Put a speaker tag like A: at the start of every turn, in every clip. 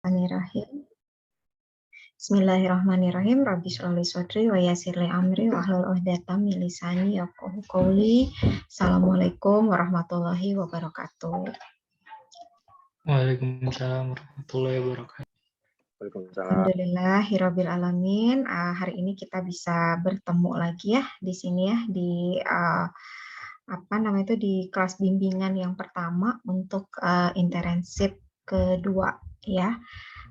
A: Bismillahirrahmanirrahim. Bismillahirrahmanirrahim. Rabbi shrah li sadri wa yassir li amri wahlul 'uqdatam min lisani yafqahu qawli. Assalamualaikum warahmatullahi wabarakatuh.
B: Waalaikumsalam warahmatullahi wabarakatuh.
A: Alhamdulillahirabbil alamin. Hari ini kita bisa bertemu lagi ya di sini ya di di kelas bimbingan yang pertama untuk internship kedua ya.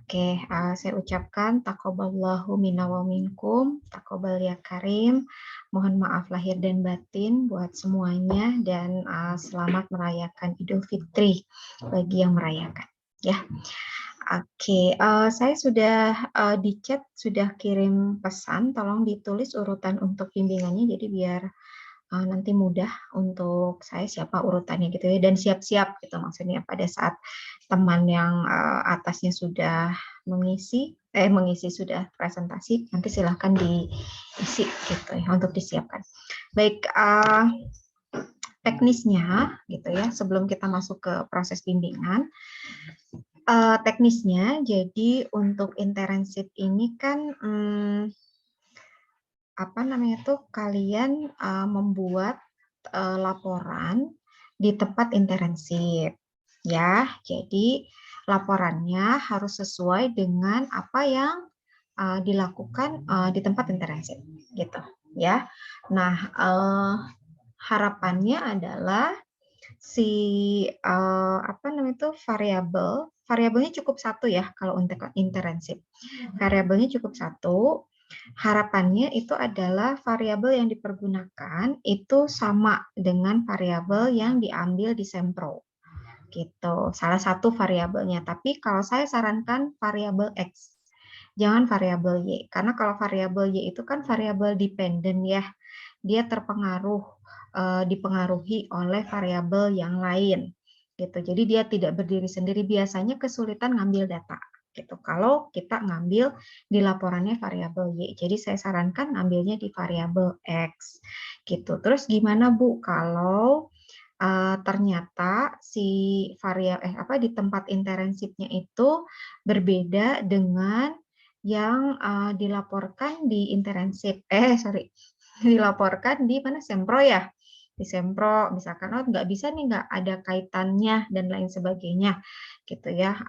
A: Oke, saya ucapkan taqabbalallahu minna wa minkum, taqabbal ya karim. Mohon maaf lahir dan batin buat semuanya dan selamat merayakan Idul Fitri bagi yang merayakan ya. Oke, saya sudah di chat sudah kirim pesan, tolong ditulis urutan untuk bimbingannya jadi biar nanti mudah untuk saya siapa urutannya gitu ya, dan siap-siap gitu maksudnya pada saat teman yang atasnya sudah mengisi sudah presentasi, nanti silahkan diisi gitu ya untuk disiapkan. Baik, teknisnya gitu ya sebelum kita masuk ke proses bimbingan. Teknisnya jadi untuk internship ini kan kalian membuat laporan di tempat internship ya. Jadi laporannya harus sesuai dengan apa yang dilakukan di tempat internship gitu ya. Nah, harapannya adalah si variabelnya cukup satu ya kalau untuk internship. Variabelnya cukup satu. Harapannya itu adalah variabel yang dipergunakan itu sama dengan variabel yang diambil di Sempro. Gitu. Salah satu variabelnya. Tapi kalau saya sarankan variabel X. Jangan variabel Y. Karena kalau variabel Y itu kan variabel dependent ya. Dia dipengaruhi oleh variabel yang lain. Gitu. Jadi dia tidak berdiri sendiri. Biasanya kesulitan ngambil data. Gitu. Kalau kita ngambil di laporannya variabel Y. Jadi saya sarankan ngambilnya di variabel X. Gitu. Terus gimana Bu kalau ternyata si variabel di tempat internshipnya itu berbeda dengan yang dilaporkan di internship dilaporkan di mana Sempro ya, di Sempro misalkan nggak bisa nih, nggak ada kaitannya dan lain sebagainya gitu ya.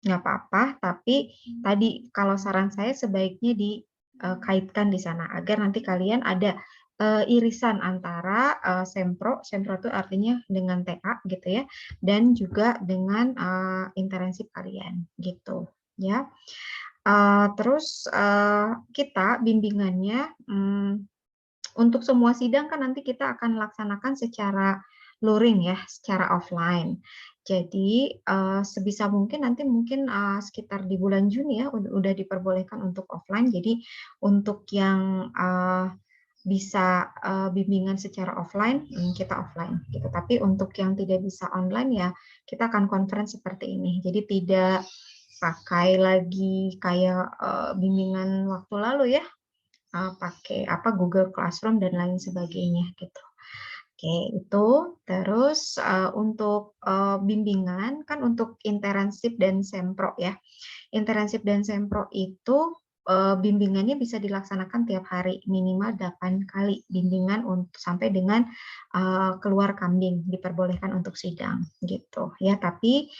A: Nggak apa-apa, tapi tadi kalau saran saya sebaiknya dikaitkan di sana agar nanti kalian ada irisan antara Sempro itu artinya dengan TA gitu ya, dan juga dengan internship kalian gitu ya. Terus kita bimbingannya untuk semua sidang kan nanti kita akan laksanakan secara luring ya, secara offline. Jadi sebisa mungkin nanti sekitar di bulan Juni ya udah diperbolehkan untuk offline. Jadi untuk yang bisa bimbingan secara offline kita offline gitu. Tapi untuk yang tidak bisa online ya kita akan conference seperti ini. Jadi tidak pakai lagi kayak bimbingan waktu lalu ya. Pakai Google Classroom dan lain sebagainya gitu. Oke, itu terus untuk bimbingan kan untuk internship dan Sempro ya. Internship dan Sempro itu bimbingannya bisa dilaksanakan tiap hari minimal 8 kali bimbingan untuk sampai dengan keluar kambing diperbolehkan untuk sidang gitu ya. Tapi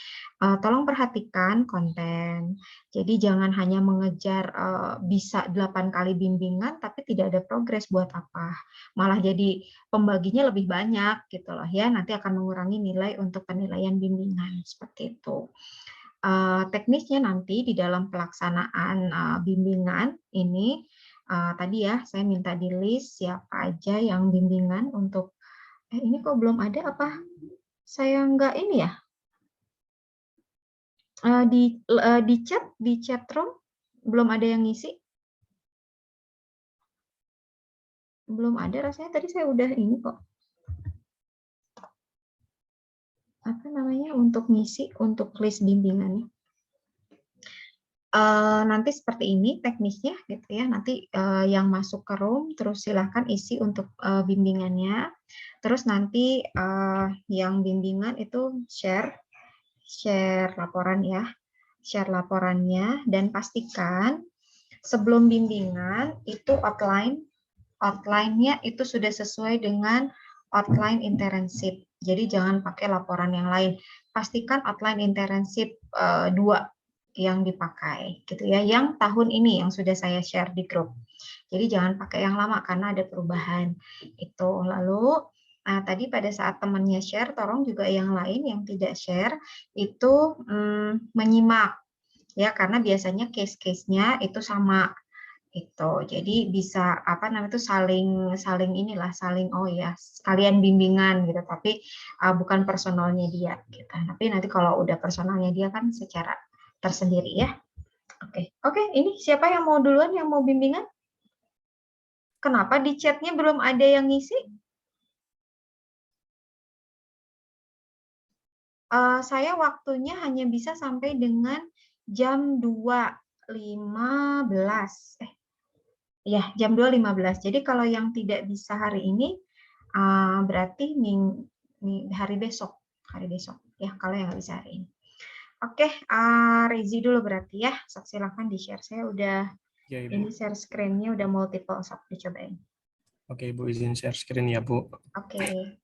A: tolong perhatikan konten. Jadi jangan hanya mengejar bisa 8 kali bimbingan tapi tidak ada progres, buat apa? Malah jadi pembaginya lebih banyak gitu loh ya. Nanti akan mengurangi nilai untuk penilaian bimbingan seperti itu. Teknisnya nanti di dalam pelaksanaan bimbingan ini tadi ya saya minta di list siapa aja yang bimbingan untuk ini kok belum ada apa? Saya nggak ini ya? Di chat room belum ada yang ngisi? Belum ada rasanya, tadi saya udah ini kok. Untuk ngisi untuk list bimbingannya. Nanti seperti ini teknisnya gitu ya. Nanti yang masuk ke room terus silahkan isi untuk bimbingannya. Terus nanti yang bimbingan itu share laporan ya. share laporannya, dan pastikan sebelum bimbingan itu outline-nya itu sudah sesuai dengan outline internship. Jadi jangan pakai laporan yang lain. Pastikan outline internship 2 yang dipakai gitu ya. Yang tahun ini yang sudah saya share di grup. Jadi jangan pakai yang lama karena ada perubahan. Itu lalu tadi pada saat temannya share, tolong juga yang lain yang tidak share itu menyimak ya, karena biasanya case-case-nya itu sama itu. Jadi bisa apa namanya itu saling inilah, saling oh ya sekalian bimbingan gitu, tapi bukan personalnya dia gitu. Tapi nanti kalau udah personalnya dia kan secara tersendiri ya. Oke, ini siapa yang mau duluan yang mau bimbingan? Kenapa di chatnya belum ada yang ngisi? Saya waktunya hanya bisa sampai dengan jam 2.15. Ya, jam 2.15. Jadi kalau yang tidak bisa hari ini, berarti hari besok. Hari besok. Ya, kalau yang nggak bisa hari ini. Oke, Rezi dulu berarti ya. Sok silakan di-share. Saya udah,
B: Ya, Ibu.
A: ini share screen-nya udah multiple. Sok dicobain.
B: Oke, Ibu izin share screen ya, Bu.
A: Oke.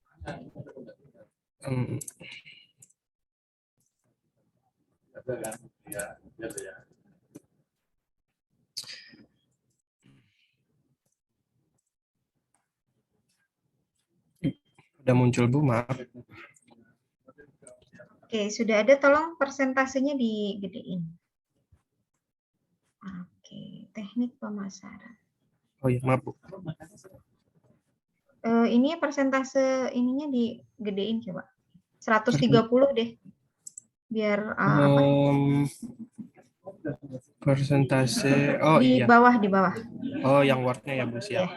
B: Udah muncul, Bu, maaf.
A: Oke, sudah ada, tolong persentasenya digedein. Oke, teknik pemasaran.
B: Oh iya, maaf, Bu.
A: Ini persentase ininya digedein coba. 130 deh. Biar apa?
B: Persentase, oh
A: Di
B: iya.
A: bawah, di bawah.
B: Oh, yang Word-nya ya, Bu, siap.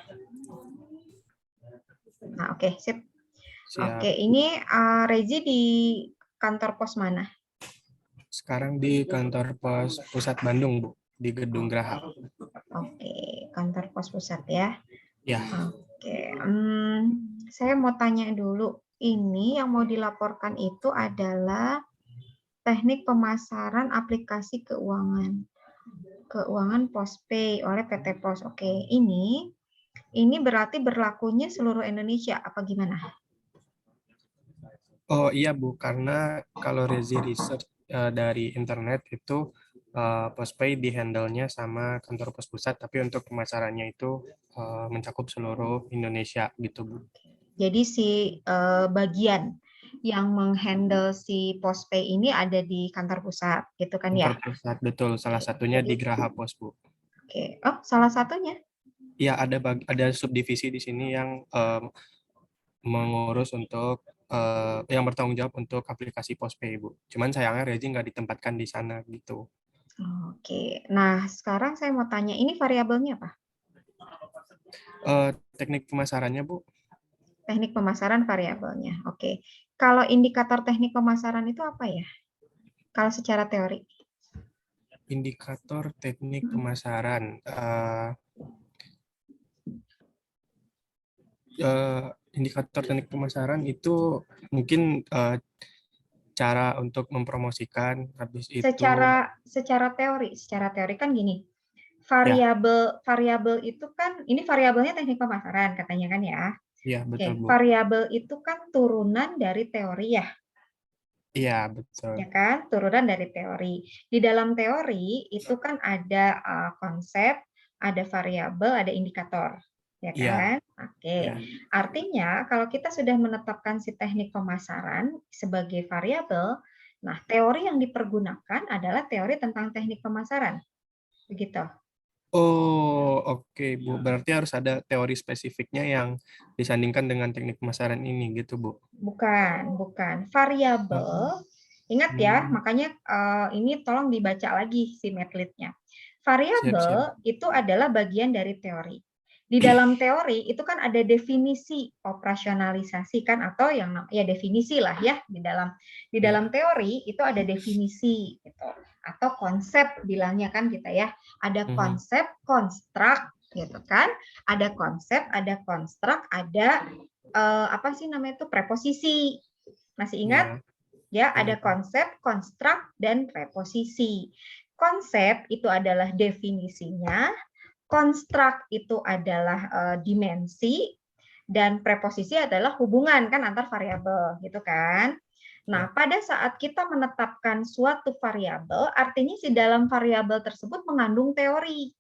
A: Nah, oke, sip.
B: Siap.
A: Oke, ini Rezi di kantor pos mana?
B: Sekarang di kantor pos pusat Bandung, Bu, di Gedung Graha.
A: Oke, kantor pos pusat ya.
B: Ya.
A: Oke, saya mau tanya dulu. Ini yang mau dilaporkan itu adalah teknik pemasaran aplikasi keuangan. Keuangan Postpay oleh PT Pos. Oke, ini berarti berlakunya seluruh Indonesia apa gimana?
B: Oh iya, Bu, karena kalau Rezi research dari internet itu Postpay di-handle-nya sama kantor pos pusat, tapi untuk pemasarannya itu mencakup seluruh Indonesia gitu, Bu.
A: Jadi si bagian yang menghandle si Postpay ini ada di kantor pusat, gitu kan ya?
B: Kantor pusat, betul. Salah satunya di Graha Pos, Bu.
A: Oke, oh salah satunya.
B: Iya, ada subdivisi di sini yang mengurus untuk yang bertanggung jawab untuk aplikasi Postpay, Bu. Cuman sayangnya Rezi nggak ditempatkan di sana gitu.
A: Oke, nah sekarang saya mau tanya, ini variabelnya apa?
B: Teknik pemasarannya, Bu.
A: Teknik pemasaran variabelnya. Oke, kalau indikator teknik pemasaran itu apa ya? Kalau secara teori?
B: Indikator teknik pemasaran. Indikator teknik pemasaran itu mungkin cara untuk mempromosikan, habis itu
A: Secara teori kan gini.
B: ya,
A: Variabel itu kan, ini variabelnya teknik pemasaran katanya kan ya.
B: iya betul,
A: Oke,
B: Bu.
A: variabel itu kan turunan dari teori ya.
B: Iya, betul.
A: Ya kan, turunan dari teori. Di dalam teori itu kan ada konsep, ada variabel, ada indikator, ya
B: Iya,
A: kan? Oke.
B: iya.
A: Artinya kalau kita sudah menetapkan si teknik pemasaran sebagai variabel, nah teori yang dipergunakan adalah teori tentang teknik pemasaran. Begitu.
B: Oh, oke, Bu. Berarti harus ada teori spesifiknya yang disandingkan dengan teknik pemasaran ini gitu, Bu.
A: Bukan. Variabel, ingat ya,
B: Hmm,
A: makanya ini tolong dibaca lagi si medlitnya.
B: siap-siap.
A: Variabel itu adalah bagian dari teori. Di dalam teori itu kan ada definisi operasionalisasi kan, atau yang ya definisi lah ya, di dalam
B: Ya.
A: teori itu ada definisi gitu, atau konsep bilangnya kan kita ya. Ada
B: Mhm.
A: konsep, konstruk gitu kan. Ada konsep, ada konstruk, ada apa sih namanya itu preposisi. Masih ingat?
B: Ya.
A: Ya, ada konsep, konstruk, dan preposisi. Konsep itu adalah definisinya, konstruk itu adalah dimensi, dan preposisi adalah hubungan kan antar variabel, gitu kan? Nah, pada saat kita menetapkan suatu variabel, artinya si dalam variabel tersebut mengandung teori.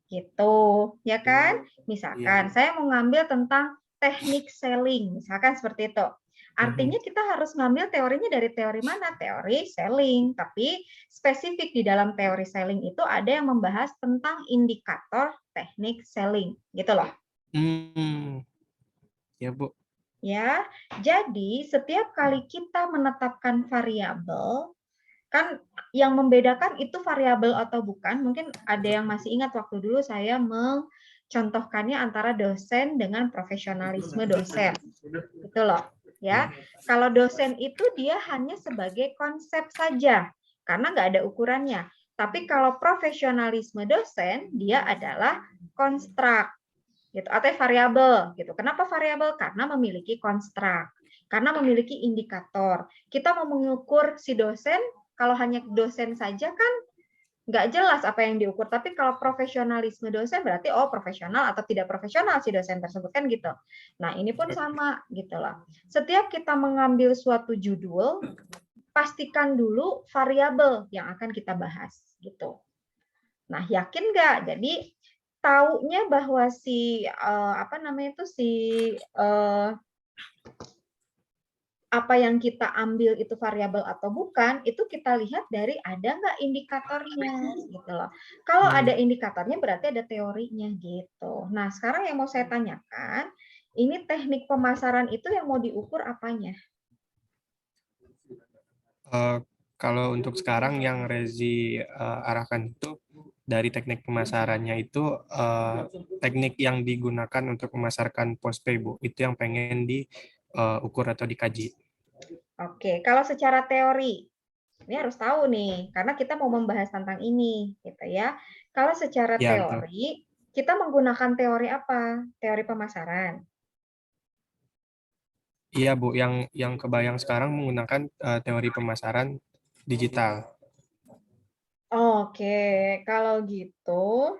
A: Gitu, ya kan? Misalkan saya mau ngambil tentang teknik selling, misalkan seperti itu. Artinya kita harus ngambil teorinya dari teori mana? Teori selling. Tapi spesifik di dalam teori selling itu ada yang membahas tentang indikator teknik selling, gitu loh.
B: Ya, Bu.
A: Ya, jadi setiap kali kita menetapkan variabel, kan yang membedakan itu variabel atau bukan. Mungkin ada yang masih ingat waktu dulu saya mencontohkannya antara dosen dengan profesionalisme dosen. Itu loh, ya. Kalau dosen itu dia hanya sebagai konsep saja, karena nggak ada ukurannya. Tapi kalau profesionalisme dosen, dia adalah konstruk, gitu, atau variabel, gitu. Kenapa variabel? Karena memiliki konstruk, karena memiliki indikator. Kita mau mengukur si dosen, kalau hanya dosen saja kan nggak jelas apa yang diukur. Tapi kalau profesionalisme dosen berarti oh profesional atau tidak profesional si dosen tersebut kan gitu. Nah ini pun sama gitu loh. Setiap kita mengambil suatu judul, pastikan dulu variabel yang akan kita bahas gitu. Nah yakin nggak? Jadi taunya bahwa si apa namanya itu si apa yang kita ambil itu variabel atau bukan, itu kita lihat dari ada nggak indikatornya, gitu loh. Kalau ada indikatornya berarti ada teorinya, gitu. Nah, sekarang yang mau saya tanyakan, ini teknik pemasaran itu yang mau diukur apanya?
B: Kalau untuk sekarang yang Rezi arahkan itu dari teknik pemasarannya itu teknik yang digunakan untuk memasarkan postpay, Bu. Itu yang pengen diukur atau dikaji.
A: Oke, kalau secara teori, ini harus tahu nih, karena kita mau membahas tentang ini, gitu ya. Kalau secara
B: Ya, betul.
A: teori, kita menggunakan teori apa? Teori pemasaran.
B: Iya, Bu. Yang kebayang sekarang menggunakan teori pemasaran digital.
A: Oke, kalau gitu,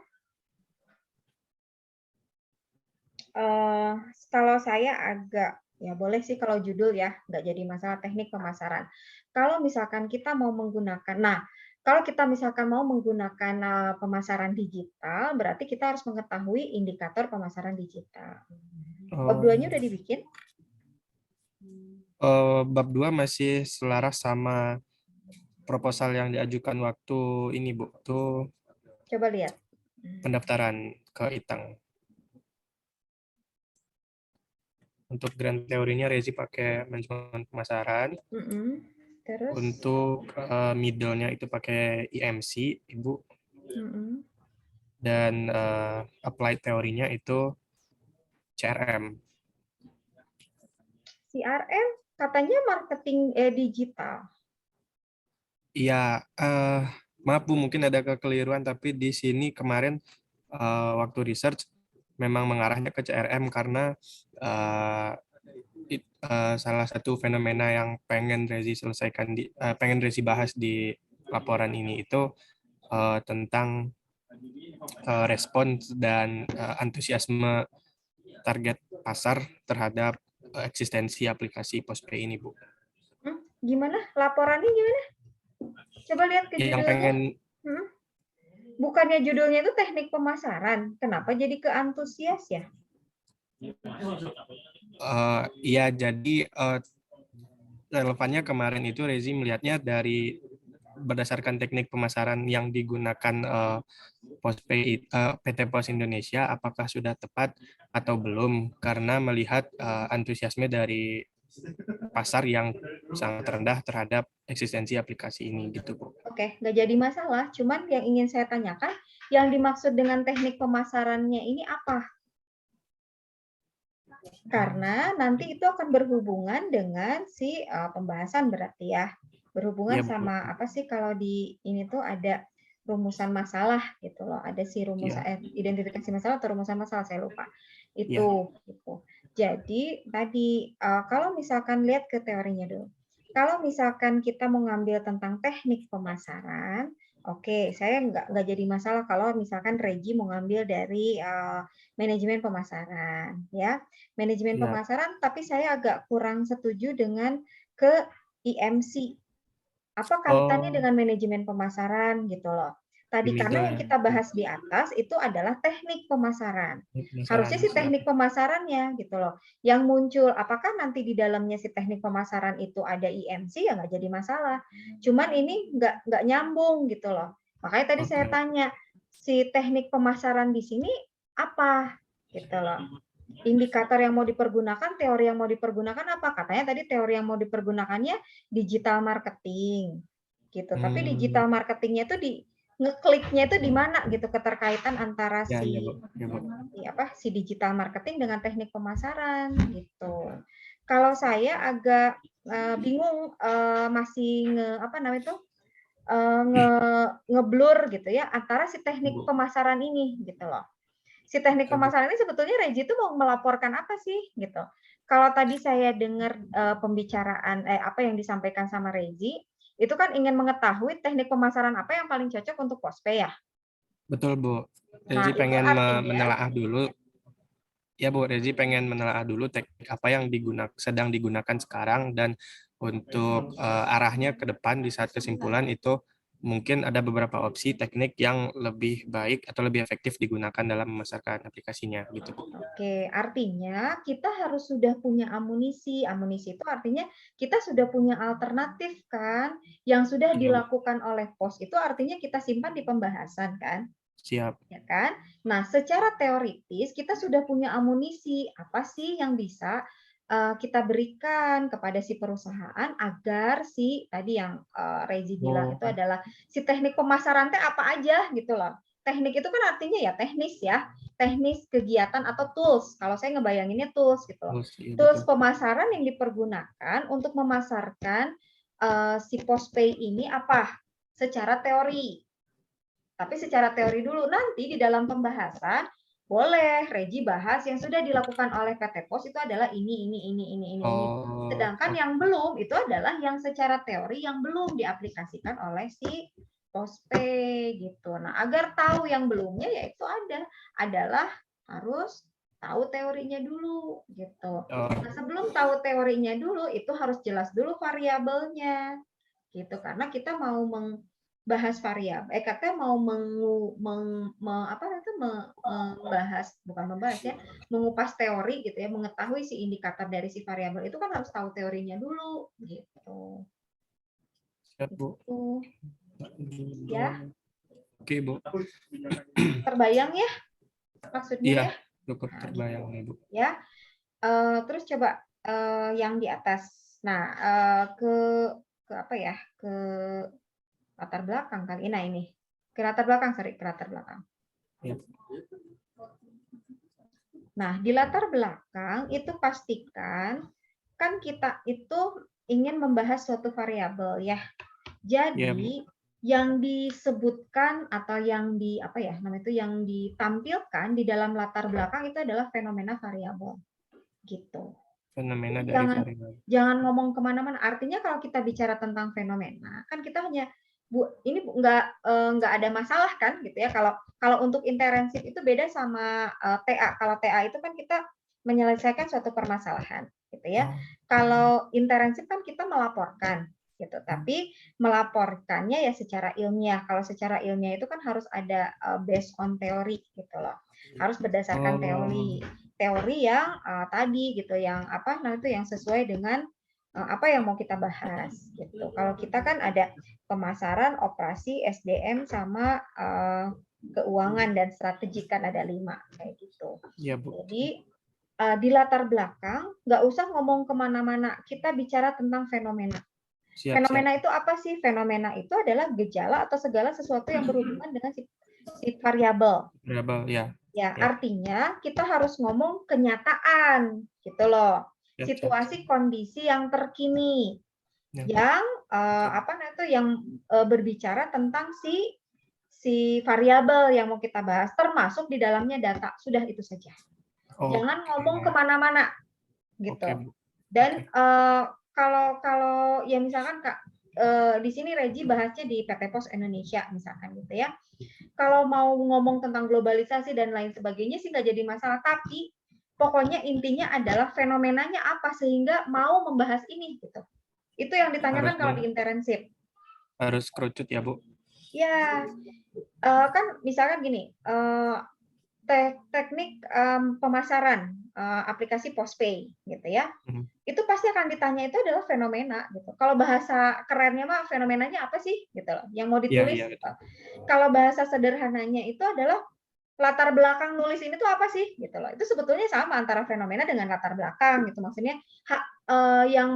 A: kalau saya agak ya boleh sih kalau judul ya, nggak jadi masalah teknik pemasaran. Kalau misalkan kita mau menggunakan, nah kalau kita misalkan mau menggunakan pemasaran digital, berarti kita harus mengetahui indikator pemasaran digital. Bab 2-nya udah dibikin?
B: Bab 2 masih selaras sama proposal yang diajukan waktu ini, Bu. Itu
A: Coba lihat.
B: pendaftaran ke ITANG. Untuk grand teorinya Rezi pakai manajemen pemasaran.
A: Terus?
B: Untuk middle-nya itu pakai IMC, Ibu. Dan applied teorinya itu CRM.
A: CRM katanya marketing digital.
B: Iya, maaf Bu, mungkin ada kekeliruan, tapi di sini kemarin waktu research memang mengarahnya ke CRM karena salah satu fenomena yang pengen Rezi selesaikan pengen Rezi bahas di laporan ini itu tentang respons dan antusiasme target pasar terhadap eksistensi aplikasi Postpay ini, Bu.
A: Gimana? Laporannya gimana? Coba lihat ke
B: Yang
A: judulnya.
B: pengen
A: Bukannya judulnya itu teknik pemasaran. Kenapa jadi ke antusias ya?
B: Iya, jadi relevannya kemarin itu Rezi melihatnya dari berdasarkan teknik pemasaran yang digunakan Postpay PT Pos Indonesia, apakah sudah tepat atau belum, karena melihat antusiasme dari pasar yang sangat rendah terhadap eksistensi aplikasi ini gitu, Bu.
A: Oke, nggak jadi masalah. Cuman yang ingin saya tanyakan, yang dimaksud dengan teknik pemasarannya ini apa? Karena nanti itu akan berhubungan dengan si pembahasan berarti ya. Berhubungan
B: Ya, Bu.
A: sama apa sih kalau di ini tuh ada rumusan masalah gitu loh. Ada si rumusan identifikasi masalah atau rumusan masalah saya lupa. Itu gitu. Jadi tadi kalau misalkan lihat ke teorinya dulu. Kalau misalkan kita mau ngambil tentang teknik pemasaran, oke, saya nggak jadi masalah kalau misalkan Regi mau ngambil dari manajemen pemasaran, ya. Manajemen
B: Siap.
A: pemasaran, tapi saya agak kurang setuju dengan ke IMC. Apa kaitannya
B: Oh,
A: dengan manajemen pemasaran gitu loh.
B: di
A: Tadi
B: middle
A: karena yang
B: ya.
A: kita bahas di atas itu adalah teknik pemasaran.
B: Pemasaran
A: Harusnya si
B: siap.
A: teknik pemasarannya gitu loh. Yang muncul apakah nanti di dalamnya si teknik pemasaran itu ada IMC ya nggak jadi masalah. Cuman ini nggak nyambung gitu loh. Makanya tadi saya
B: Oke.
A: tanya si teknik pemasaran di sini apa gitu loh. Indikator yang mau dipergunakan, teori yang mau dipergunakan apa? Katanya tadi teori yang mau dipergunakannya digital marketing gitu. Tapi
B: Hmm,
A: digital marketingnya itu di ngekliknya itu di mana gitu keterkaitan antara
B: ya Bu. Ya Bu.
A: si digital marketing dengan teknik pemasaran gitu. Kalau saya agak bingung masih apa namanya itu ngeblur gitu ya antara si
B: Ya
A: teknik
B: Bu.
A: pemasaran ini gitu loh. Si teknik
B: Oke Bu.
A: pemasaran ini sebetulnya Regi itu mau melaporkan apa sih gitu. Kalau tadi saya dengar pembicaraan apa yang disampaikan sama Regi, itu kan ingin mengetahui teknik pemasaran apa yang paling cocok untuk Postpay ya.
B: Betul Bu.
A: Nah,
B: Rezi
A: itu
B: pengen
A: artinya
B: menelaah dulu. Ya Bu, Rezi pengen menelaah dulu teknik apa yang sedang digunakan sekarang dan untuk arahnya ke depan di saat kesimpulan itu mungkin ada beberapa opsi teknik yang lebih baik atau lebih efektif digunakan dalam memasarkan aplikasinya gitu Bu.
A: Oke, artinya kita harus sudah punya amunisi. Amunisi itu artinya kita sudah punya alternatif kan, yang sudah
B: Ya, Bu.
A: dilakukan oleh pos itu artinya kita simpan di pembahasan kan,
B: Siap.
A: ya kan? Nah, secara teoritis kita sudah punya amunisi. Apa sih yang bisa kita berikan kepada si perusahaan agar si tadi yang Rezi bilang
B: Oh,
A: itu adalah si teknik pemasaran teh apa aja gitu loh. Teknik itu kan artinya ya teknis ya, teknis kegiatan atau tools. Kalau saya ngebayanginnya tools gitu loh.
B: oh, iya
A: Tools
B: betul.
A: pemasaran yang dipergunakan untuk memasarkan si postpay ini apa? Secara teori. Tapi secara teori dulu nanti di dalam pembahasan boleh Regi bahas yang sudah dilakukan oleh PT Pos itu adalah ini.
B: Oh,
A: Sedangkan
B: oh,
A: yang belum itu adalah yang secara teori yang belum diaplikasikan oleh si Postpay gitu. Nah, agar tahu yang belumnya yaitu adalah harus tahu teorinya dulu gitu.
B: oh,
A: Nah, sebelum tahu teorinya dulu itu harus jelas dulu variabelnya gitu karena kita mau bahas variabel katanya mau membahas bukan membahas ya mengupas teori gitu ya mengetahui si indikator dari si variabel itu kan harus tahu teorinya dulu gitu
B: siap Bu.
A: itu ya
B: Oke Bu.
A: terbayang ya maksudnya
B: Iya,
A: ya
B: cukup
A: nah
B: terbayang
A: gitu
B: nih Bu.
A: ya. Terus coba yang di atas nah ke apa ya ke latar belakang kali nah ini ke latar belakang sorry ke latar belakang.
B: Ya.
A: Nah, di latar belakang itu pastikan kan kita itu ingin membahas suatu variabel ya.
B: Iya Bu.
A: Jadi yang disebutkan atau yang di apa ya namanya itu yang ditampilkan di dalam latar belakang itu adalah fenomena variabel gitu.
B: Fenomena
A: Jadi
B: dari
A: jangan
B: variabel.
A: jangan ngomong kemana-mana. Artinya kalau kita bicara tentang fenomena, kan kita hanya ini nggak ada masalah kan gitu ya. Kalau kalau untuk interensif itu beda sama TA. Kalau TA itu kan kita menyelesaikan suatu permasalahan gitu ya.
B: Oh,
A: Kalau interensif kan kita melaporkan gitu. Tapi melaporkannya ya secara ilmiah. Kalau secara ilmiah itu kan harus ada based on teori gitu loh. Harus berdasarkan
B: oh,
A: teori yang tadi gitu yang apa nah itu yang sesuai dengan apa yang mau kita bahas gitu. Kalau kita kan ada pemasaran, operasi, SDM sama keuangan dan strategi kan ada 5 kayak gitu.
B: iya Bu.
A: Jadi di latar belakang nggak usah ngomong kemana-mana, kita bicara tentang fenomena.
B: Siap, siap.
A: Fenomena itu apa sih? Fenomena itu adalah gejala atau segala sesuatu yang berhubungan dengan si variabel.
B: Variabel, ya.
A: Ya,
B: Ya,
A: artinya kita harus ngomong kenyataan, gitu loh.
B: siap, siap.
A: Situasi kondisi yang terkini,
B: Ya,
A: yang
B: oke.
A: apa namanya itu yang berbicara tentang si variabel yang mau kita bahas, termasuk di dalamnya data. Sudah itu saja. Jangan
B: Oke,
A: ngomong kemana-mana,
B: oke
A: gitu.
B: Bu.
A: Dan
B: Oke.
A: kalau kalau ya misalkan Kak, di sini Regi bahasnya di PT Pos Indonesia misalkan gitu ya. Kalau mau ngomong tentang globalisasi dan lain sebagainya sih nggak jadi masalah, tapi pokoknya intinya adalah fenomenanya apa sehingga mau membahas ini gitu. Itu yang
B: Harus
A: ditanyakan kalau di internship.
B: harus kerucut ya, Bu.
A: Ya, kan misalkan gini, teknik pemasaran aplikasi postpay gitu ya.
B: Mhm.
A: Itu pasti akan ditanya itu adalah fenomena gitu. Kalau bahasa kerennya mah fenomenanya apa sih gitu loh, yang mau
B: Iya
A: ditulis
B: iya,
A: gitu.
B: betul.
A: Kalau bahasa sederhananya itu adalah latar belakang nulis ini tuh apa sih gitu loh. Itu sebetulnya sama antara fenomena dengan latar belakang gitu. Maksudnya yang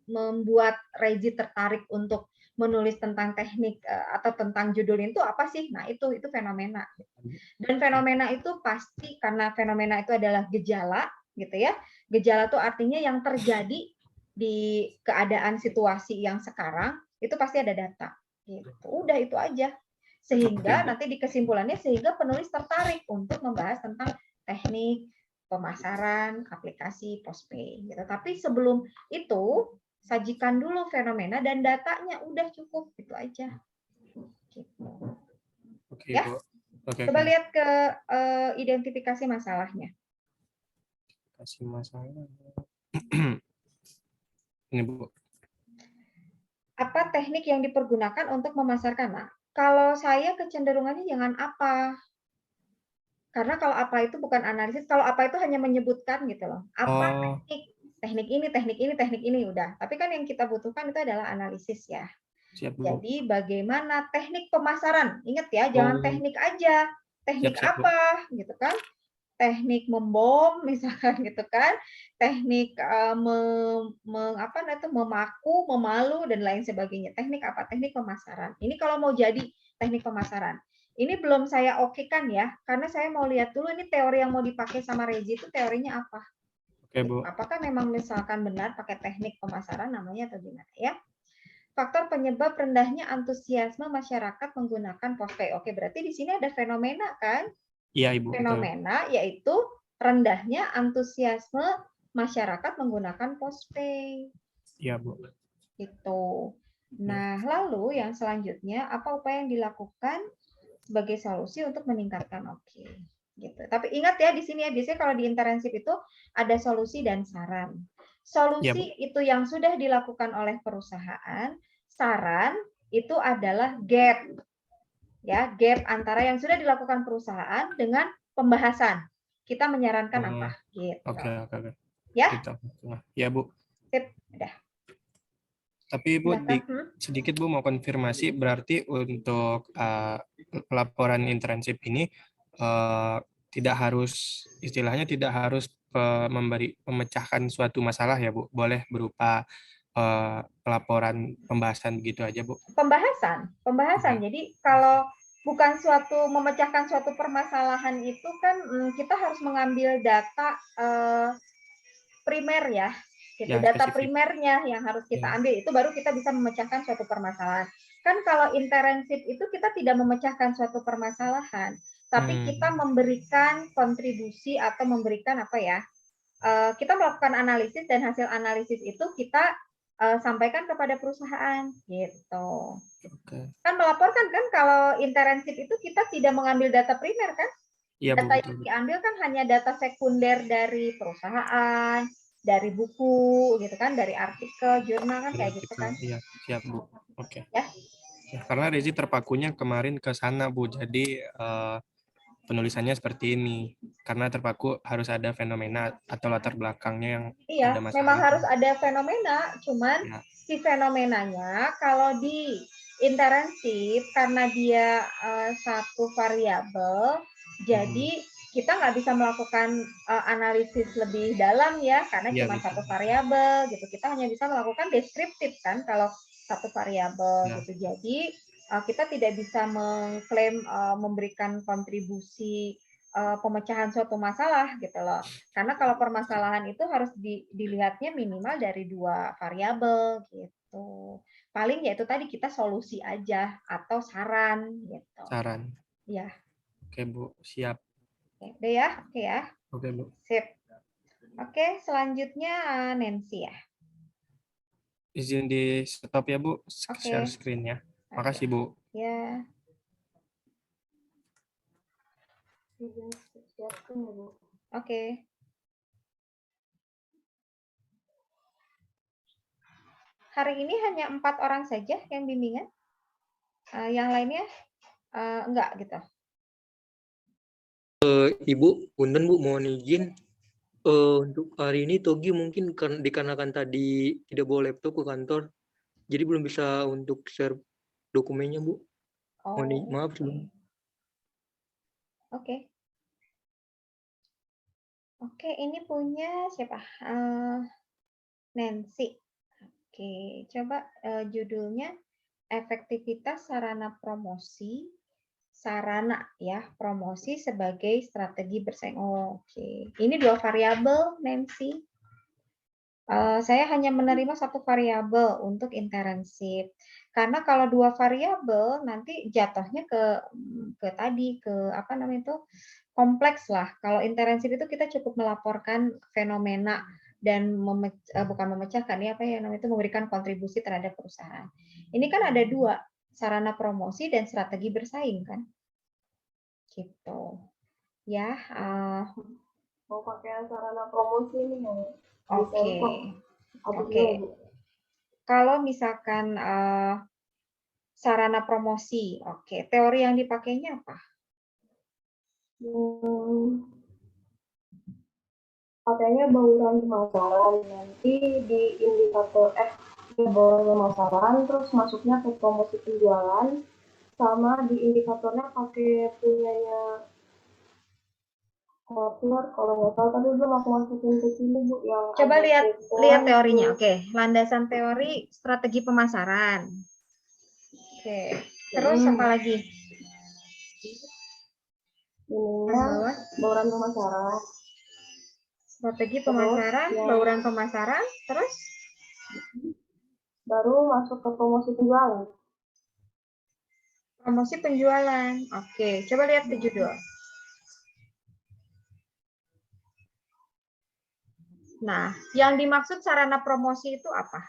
A: membuat Regi tertarik untuk menulis tentang teknik atau tentang judul itu apa sih? Nah, itu fenomena. Dan fenomena itu pasti karena fenomena itu adalah gejala gitu ya. Gejala itu artinya yang terjadi di keadaan situasi yang sekarang itu pasti ada data. Gitu. Udah itu aja.
B: Oke,
A: Sehingga
B: Bu.
A: nanti di kesimpulannya sehingga penulis tertarik untuk membahas tentang teknik pemasaran aplikasi postpay gitu. Tapi sebelum itu sajikan dulu fenomena dan datanya udah cukup itu aja. Gitu.
B: Oke,
A: Ya.
B: Bu. Oke,
A: Coba
B: oke.
A: lihat ke identifikasi masalahnya.
B: Kasih masalah. Ini, Bu.
A: Apa teknik yang dipergunakan untuk memasarkan? Nah, kalau saya kecenderungannya jangan apa. Karena kalau apa itu bukan analisis, kalau apa itu hanya menyebutkan gitu loh. Apa
B: Oh,
A: teknik ini, teknik ini, teknik ini udah. Tapi kan yang kita butuhkan itu adalah analisis ya.
B: siap, Bu.
A: Jadi bagaimana teknik pemasaran? Ingat ya, jangan
B: Oh,
A: teknik aja. Teknik
B: siap-siap, Bu.
A: apa gitu kan? Teknik membom misalkan gitu kan, teknik apa itu memaku, memalu dan lain sebagainya. Teknik apa? Teknik pemasaran. Ini kalau mau jadi teknik pemasaran. Ini belum saya okekan ya, karena saya mau lihat dulu ini teori yang mau dipakai sama Regi itu teorinya apa.
B: Oke,
A: Gitu.
B: Bu.
A: Apakah memang misalkan benar pakai teknik pemasaran namanya atau gimana ya? Faktor penyebab rendahnya antusiasme masyarakat menggunakan postpay. Oke, berarti di sini ada fenomena kan?
B: Iya, Ibu, betul.
A: Fenomena yaitu rendahnya antusiasme masyarakat menggunakan postpay.
B: Iya, Bu.
A: Gitu.
B: Ya.
A: Nah, lalu yang selanjutnya apa upaya yang dilakukan sebagai solusi untuk meningkatkan oke. Gitu. Tapi ingat ya di sini ya biasanya kalau di internship itu ada solusi dan saran.
B: Iya, Bu.
A: Solusi itu yang sudah dilakukan oleh perusahaan, saran itu adalah gap ya, gap antara yang sudah dilakukan perusahaan dengan pembahasan. Kita menyarankan
B: Oh,
A: apa gitu.
B: oke, oke, oke.
A: Ya,
B: Gitu. Ya, Bu.
A: sip, udah.
B: Tapi Bu,
A: Silakan.
B: sedikit Bu mau konfirmasi, berarti untuk laporan internship ini eh, tidak harus, istilahnya tidak harus memecahkan suatu masalah ya Bu, boleh berupa laporan pembahasan begitu aja Bu.
A: Pembahasan, pembahasan.
B: Hmm.
A: Jadi kalau bukan suatu memecahkan suatu permasalahan itu kan kita harus mengambil data primer ya, gitu.
B: Ya,
A: Data
B: spesifik.
A: primernya yang harus kita
B: Ya.
A: ambil itu baru kita bisa memecahkan suatu permasalahan. Kan kalau internship itu kita tidak memecahkan suatu permasalahan, tapi kita
B: Hmm.
A: memberikan kontribusi atau memberikan apa ya? Kita melakukan analisis dan hasil analisis itu kita sampaikan kepada perusahaan gitu.
B: Oke.
A: Kan melaporkan kan kalau internship itu kita tidak mengambil data primer kan?
B: Iya Bu,
A: Data
B: betul.
A: yang diambil kan hanya data sekunder dari perusahaan, dari buku gitu kan, dari artikel, jurnal kan
B: Dari
A: kayak gitu
B: artikel.
A: kan.
B: Iya, siap Bu. Oke.
A: Ya.
B: Ya, karena Rezi terpakunya kemarin ke sana Bu, jadi penulisannya seperti ini karena terpaku harus ada fenomena atau latar belakangnya yang ada
A: Iya, memang
B: masalah.
A: harus ada fenomena, cuman
B: Ya,
A: si fenomenanya kalau di internship karena dia satu variabel,
B: mhm.
A: jadi kita nggak bisa melakukan analisis lebih dalam ya, karena
B: Iya
A: cuma
B: betul.
A: satu variabel gitu. Kita hanya bisa melakukan deskriptif kan kalau satu variabel
B: Ya,
A: gitu. Jadi kita tidak bisa mengklaim memberikan kontribusi pemecahan suatu masalah gitu loh. Karena kalau permasalahan itu harus dilihatnya minimal dari dua variabel gitu. Paling ya itu tadi kita solusi aja atau saran gitu.
B: saran.
A: Ya,
B: Oke Bu, siap.
A: oke deh ya, oke ya,
B: Oke Bu.
A: sip. Oke, selanjutnya Nancy ya.
B: Izin di stop ya Bu, share
A: Oke.
B: screen-nya.
A: Oke.
B: Makasih Bu.
A: Ya. Oke. Hari ini hanya 4 orang saja yang bimbingan. Yang lainnya enggak gitu.
C: Ibu, punten Bu, mohon izin. Untuk hari ini Togi mungkin dikarenakan tadi tidak bawa laptop ke kantor, jadi belum bisa untuk share dokumennya Bu.
A: Oh,
C: Maaf sebelum.
A: Oke. Oke, ini punya siapa? Nancy. Oke, coba judulnya efektivitas sarana promosi, sarana ya, promosi sebagai strategi bersaing. Oh, oke. Ini 2 variabel, Nancy. Saya hanya menerima 1 variabel untuk internship. Karena kalau 2 variabel nanti jatuhnya ke tadi ke apa namanya itu kompleks lah. Kalau internship itu kita cukup melaporkan fenomena dan bukan memecahkan ya apa ya namanya itu memberikan kontribusi terhadap perusahaan. Ini kan ada 2, sarana promosi dan strategi bersaing kan. Gitu. Ya,
D: mau pakai sarana promosi ini yang
A: oke.
D: Oke.
A: Oke. Kalau misalkan sarana promosi, oke. Teori yang dipakainya apa?
D: Pakainya bauran pemasaran, nanti di indikator bauran pemasaran, terus masuknya ke promosi penjualan, sama di indikatornya pakai punyanya Kotler, kalau nggak salah tadi belum aku masukin ke sini Bu yang
A: Coba
D: ada
A: lihat
D: checkpoint,
A: teorinya. Oke, landasan teori strategi pemasaran. Oke. Terus apa lagi?
D: ininya bauran pemasaran.
A: Strategi pemasaran, bauran pemasaran, terus
D: baru masuk ke promosi penjualan.
A: promosi penjualan. Oke, coba lihat ke judul. Nah, yang dimaksud sarana promosi itu apa?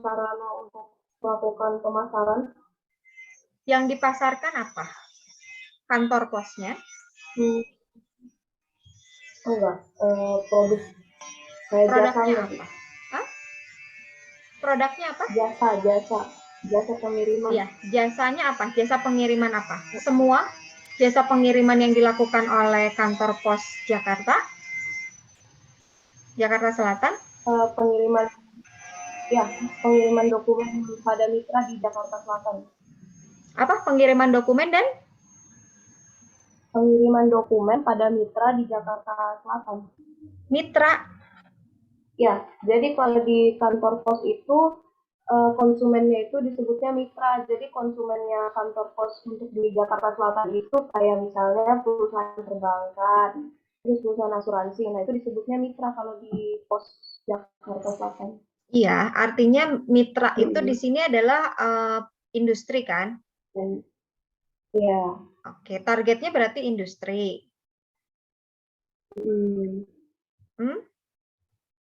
D: Sarana untuk melakukan pemasaran.
A: Yang dipasarkan apa? Kantor posnya?
D: Enggak, produk kayak
A: Produknya
D: jasanya.
A: apa? Hah? Produknya apa?
D: Jasa pengiriman.
A: Iya, jasanya apa? Jasa pengiriman apa? Semua jasa pengiriman yang dilakukan oleh kantor pos Jakarta Selatan?
D: Pengiriman dokumen pada mitra di Jakarta Selatan.
A: Apa? Pengiriman dokumen dan?
D: Pengiriman dokumen pada mitra di Jakarta Selatan.
A: Mitra?
D: Ya, jadi kalau di kantor pos itu konsumennya itu disebutnya mitra. Jadi konsumennya kantor pos untuk di Jakarta Selatan itu kayak misalnya perusahaan perbankan, terus perusahaan asuransi. Nah, itu disebutnya mitra kalau di pos Jakarta Selatan.
A: Iya, artinya mitra itu di sini adalah industri kan?
D: Iya.
A: Oke, targetnya berarti industri.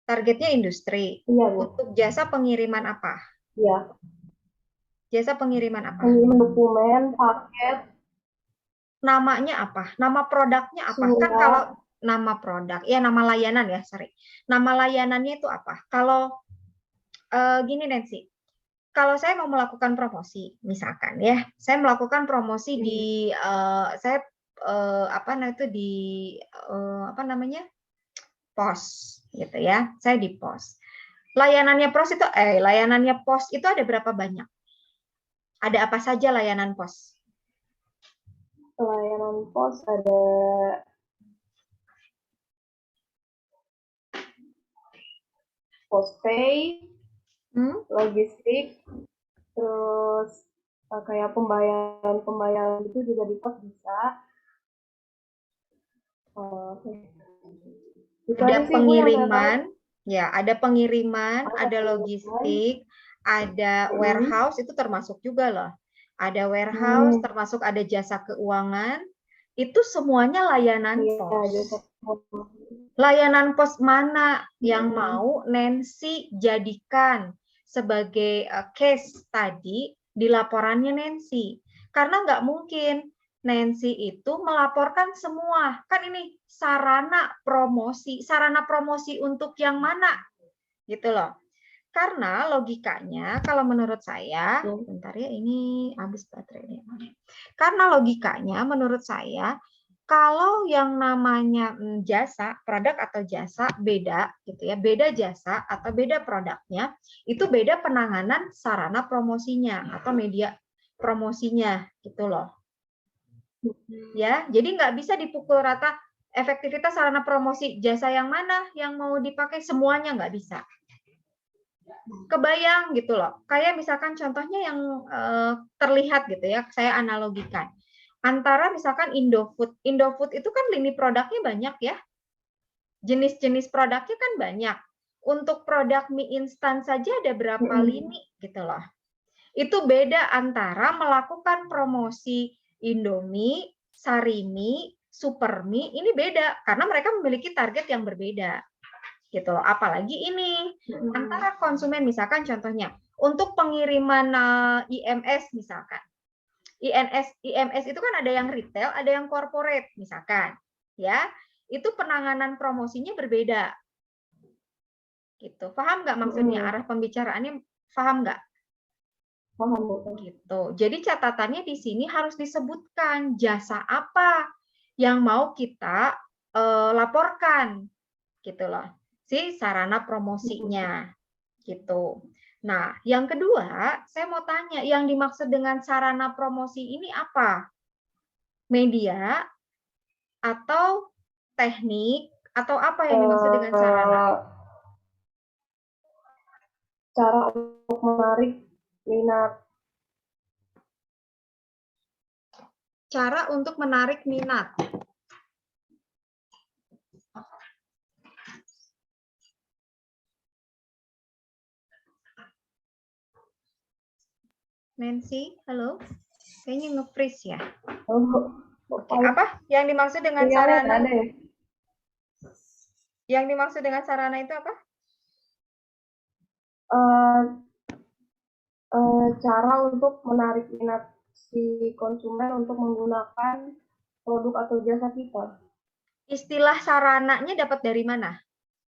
A: Targetnya industri.
D: Iya, Bu.
A: Untuk jasa pengiriman apa?
D: Iya.
A: Jasa pengiriman apa?
D: Pengiriman dokumen, paket.
A: Namanya apa? Nama produknya apa?
D: Surat.
A: Kan kalau nama produk, ya nama layanan ya, sorry. Nama layanannya itu apa? Kalau gini Nancy, kalau saya mau melakukan promosi, misalkan ya, saya melakukan promosi di saya apa namanya pos, gitu ya. Saya di pos. Layanannya pos itu ada berapa banyak? Ada apa saja layanan pos?
D: Layanan pos ada postpay, logistik, terus kayak pembayaran itu juga di pos bisa.
A: Ada pengiriman, ya, ada pengiriman, ada logistik, ada warehouse itu termasuk juga loh. Ada warehouse, termasuk ada jasa keuangan, itu semuanya layanan
D: Iya,
A: pos.
D: jasa
A: Layanan pos mana yang mau Nancy jadikan sebagai case tadi di laporannya Nancy? Karena nggak mungkin Nancy itu melaporkan semua. Kan ini sarana promosi untuk yang mana? Gitu loh. Karena logikanya kalau menurut saya, bentar ya ini habis baterainya. Karena logikanya menurut saya kalau yang namanya jasa, produk atau jasa beda gitu ya, beda jasa atau beda produknya, itu beda penanganan sarana promosinya atau media promosinya gitu loh. Ya, jadi nggak bisa dipukul rata efektivitas sarana promosi jasa yang mana yang mau dipakai semuanya nggak bisa. Kebayang gitu loh. Kayak misalkan contohnya yang terlihat gitu ya, saya analogikan. Antara misalkan Indofood. Indofood itu kan lini produknya banyak ya. Jenis-jenis produknya kan banyak. Untuk produk mie instan saja ada berapa lini gitu loh. Itu beda antara melakukan promosi Indomie, Sarimi, Supermie, ini beda karena mereka memiliki target yang berbeda. Gitu loh. Apalagi ini antara konsumen misalkan contohnya untuk pengiriman IMS misalkan. IMS itu kan ada yang retail, ada yang corporate misalkan. Ya, itu penanganan promosinya berbeda. Gitu. Paham nggak maksudnya? Arah pembicaraannya paham nggak?
D: Paham.
A: Gitu. Jadi catatannya di sini harus disebutkan jasa apa yang mau kita laporkan. Gitu loh. Si sarana promosinya. Gitu. Nah, yang kedua, saya mau tanya, yang dimaksud dengan sarana promosi ini apa? Media atau teknik atau apa yang dimaksud dengan sarana?
D: Cara untuk menarik minat.
A: Cara untuk menarik minat. Nancy, halo? Kayaknya nge-freeze ya. Oke, apa yang dimaksud dengan sarana? Yang dimaksud dengan sarana itu apa?
D: Cara untuk menarik minat si konsumen untuk menggunakan produk atau jasa kita.
A: Istilah sarananya dapat dari mana?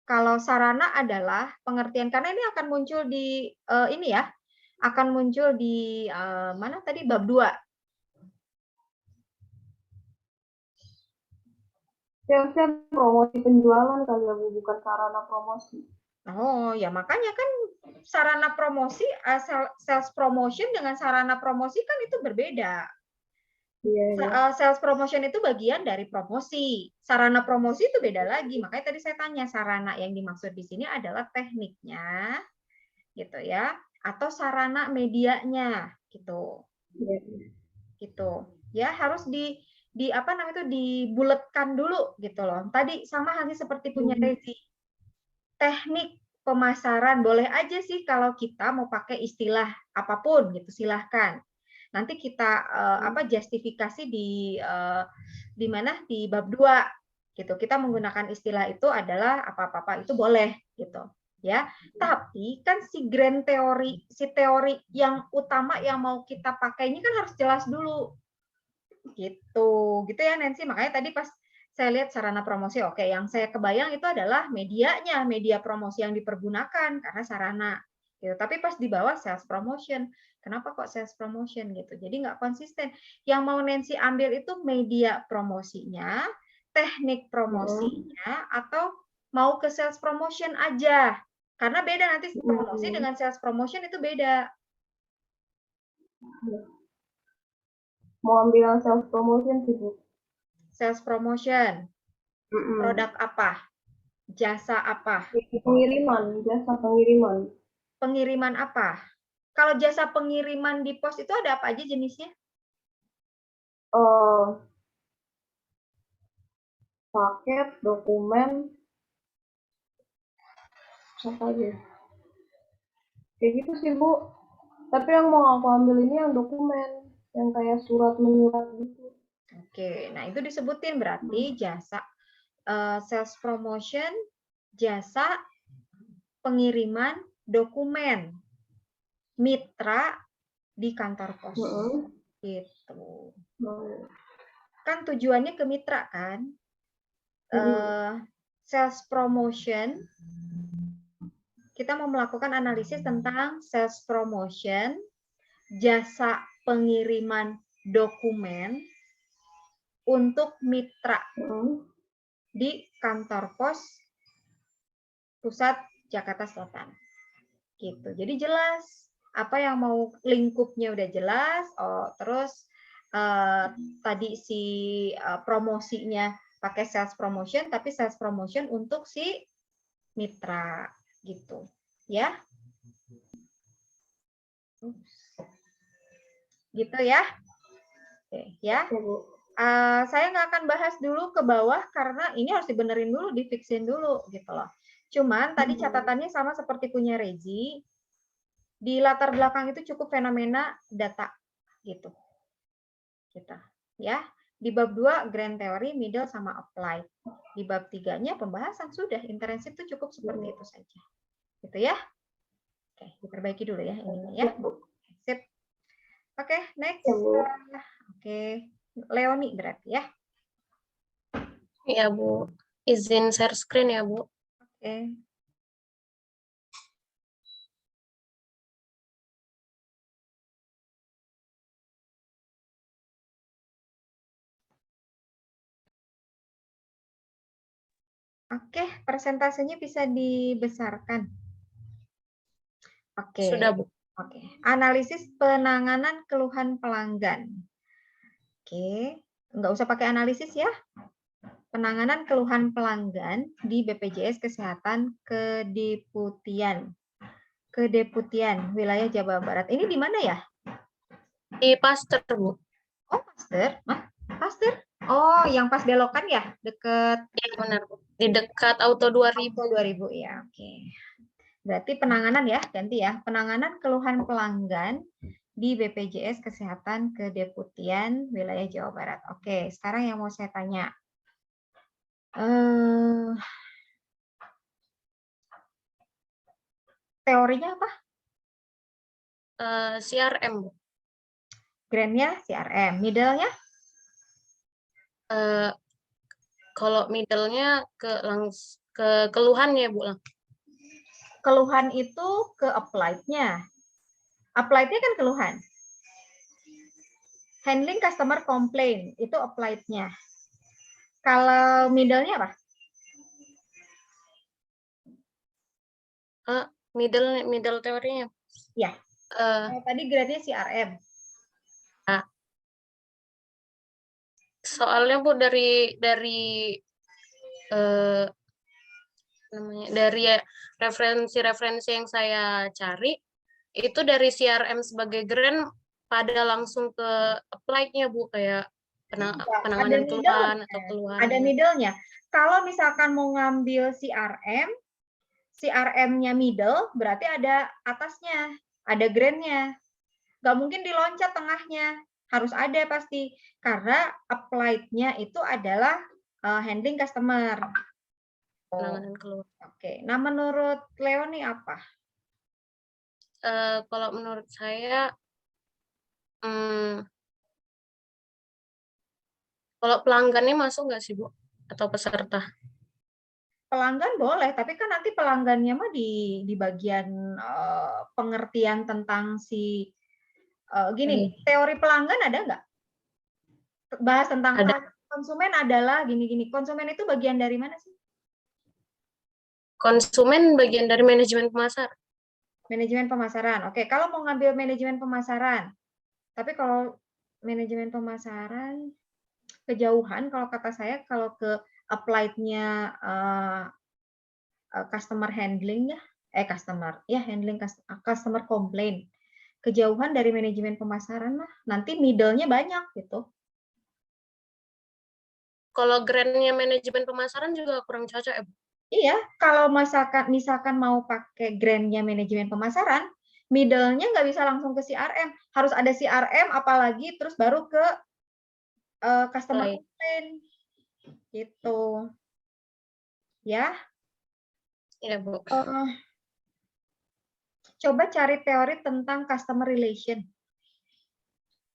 A: Kalau sarana adalah pengertian, karena ini akan muncul di ini ya, akan muncul di mana tadi bab 2.
D: Saya promosi penjualan kali ya Bu, bukan sarana promosi.
A: Oh ya makanya kan sarana promosi, sales promotion dengan sarana promosi kan itu berbeda. Sales promotion itu bagian dari promosi. Sarana promosi itu beda lagi. Makanya tadi saya tanya sarana yang dimaksud di sini adalah tekniknya, gitu ya, atau sarana medianya, gitu. Gitu. Ya harus di apa namanya itu dibuletkan dulu gitu loh. Tadi sama halnya seperti punya Rezi. Teknik pemasaran boleh aja sih kalau kita mau pakai istilah apapun gitu silahkan. Nanti kita justifikasi di mana di bab 2 gitu. Kita menggunakan istilah itu adalah apa-apa itu boleh gitu. Ya, tapi kan si teori yang utama yang mau kita pakai ini kan harus jelas dulu. Gitu ya Nancy. Makanya tadi pas saya lihat sarana promosi, oke, yang saya kebayang itu adalah medianya, media promosi yang dipergunakan karena sarana. Gitu. Tapi pas di bawah sales promotion, kenapa kok sales promotion gitu? Jadi nggak konsisten. Yang mau Nancy ambil itu media promosinya, teknik promosinya, atau mau ke sales promotion aja. Karena beda nanti promosi dengan sales promotion itu beda.
D: Mau ambil sales promotion sih Bu.
A: Sales promotion. Produk apa? Jasa apa?
D: Pengiriman, jasa pengiriman.
A: Pengiriman apa? Kalau jasa pengiriman di pos itu ada apa aja jenisnya?
D: Paket, dokumen, apa aja. Kayak gitu sih Bu. Tapi yang mau aku ambil ini yang dokumen, yang kayak surat menyurat gitu.
A: Oke, nah itu disebutin berarti jasa sales promotion, jasa pengiriman dokumen mitra di kantor pos. Gitu. Kan tujuannya ke mitra kan? Sales promotion, kita mau melakukan analisis tentang sales promotion, jasa pengiriman dokumen untuk mitra di kantor pos pusat Jakarta Selatan. Gitu. Jadi jelas apa yang mau lingkupnya udah jelas. Oh, terus tadi si promosinya pakai sales promotion, tapi sales promotion untuk si mitra gitu, ya. Gitu ya. Oke, ya. Saya nggak akan bahas dulu ke bawah karena ini harus dibenerin dulu, difixin dulu gitu loh. Cuman tadi catatannya sama seperti punya Regi. Di latar belakang itu cukup fenomena data gitu. Kita ya. Di bab 2 grand theory, middle sama apply. Di bab 3-nya pembahasan sudah internship itu cukup seperti itu saja. Gitu ya. Oke, diperbaiki dulu ya ininya ya. Sip. Oke, next. Oke. Leoni berarti ya.
E: Ya, Bu. Izin share screen ya, Bu.
A: Oke. Oke, presentasinya bisa dibesarkan. Oke.
E: Sudah, Bu.
A: Oke. Analisis penanganan keluhan pelanggan. Oke, nggak usah pakai analisis ya. Penanganan keluhan pelanggan di BPJS Kesehatan Kedeputian wilayah Jawa Barat. Ini di mana ya?
E: Di Pasteur, Bu.
A: Oh, Pasteur. Pasteur? Oh, yang pas belokan ya? Deket.
E: Ya, benar, Bu. Di dekat Auto 2000.
A: Auto 2000 ya, oke. Berarti penanganan ya, ganti ya. Penanganan keluhan pelanggan di BPJS Kesehatan Kedeputian wilayah Jawa Barat. Oke, sekarang yang mau saya tanya. Teorinya apa?
E: CRM, Bu.
A: Grandnya CRM. Middle-nya?
E: Kalau middle-nya ke keluhannya, Bu.
A: Keluhan itu ke applied-nya. Applied-nya kan keluhan. Handling customer complaint itu applied-nya. Kalau middle-nya apa?
E: Middle teorinya.
A: Ya. Tadi grade-nya CRM.
E: Soalnya, Bu, dari referensi yang saya cari itu dari CRM sebagai grand pada langsung ke applied-nya, Bu, kayak penanganan keluhan atau keluhan.
A: Ada middle-nya. Kalau misalkan mau ngambil CRM-nya middle, berarti ada atasnya, ada grand-nya. Nggak mungkin diloncat tengahnya, harus ada pasti. Karena applied-nya itu adalah handling customer.
E: Penanganan keluhan.
A: Oke, nah menurut Leoni apa?
E: Kalau menurut saya, kalau pelanggannya masuk nggak sih, Bu? Atau peserta?
A: Pelanggan boleh, tapi kan nanti pelanggannya mah di bagian pengertian tentang si gini, teori pelanggan ada nggak? Bahas tentang konsumen adalah gini-gini. Konsumen itu bagian dari mana sih?
E: Konsumen bagian dari manajemen pemasaran.
A: Manajemen pemasaran. Oke, kalau mau ngambil manajemen pemasaran, tapi kalau manajemen pemasaran kejauhan, kalau kata saya, kalau ke applied-nya customer handling ya, handling customer complaint, kejauhan dari manajemen pemasaran mah, nanti middle-nya banyak gitu.
E: Kalau grant-nya manajemen pemasaran juga kurang cocok ya, Bu?
A: Iya, kalau misalkan mau pakai grant-nya manajemen pemasaran, middle-nya nggak bisa langsung ke CRM. Harus ada CRM, apalagi terus baru ke customer
E: Baik.
A: complaint gitu ya.
E: Ya, Bu.
A: Coba cari teori tentang customer relation.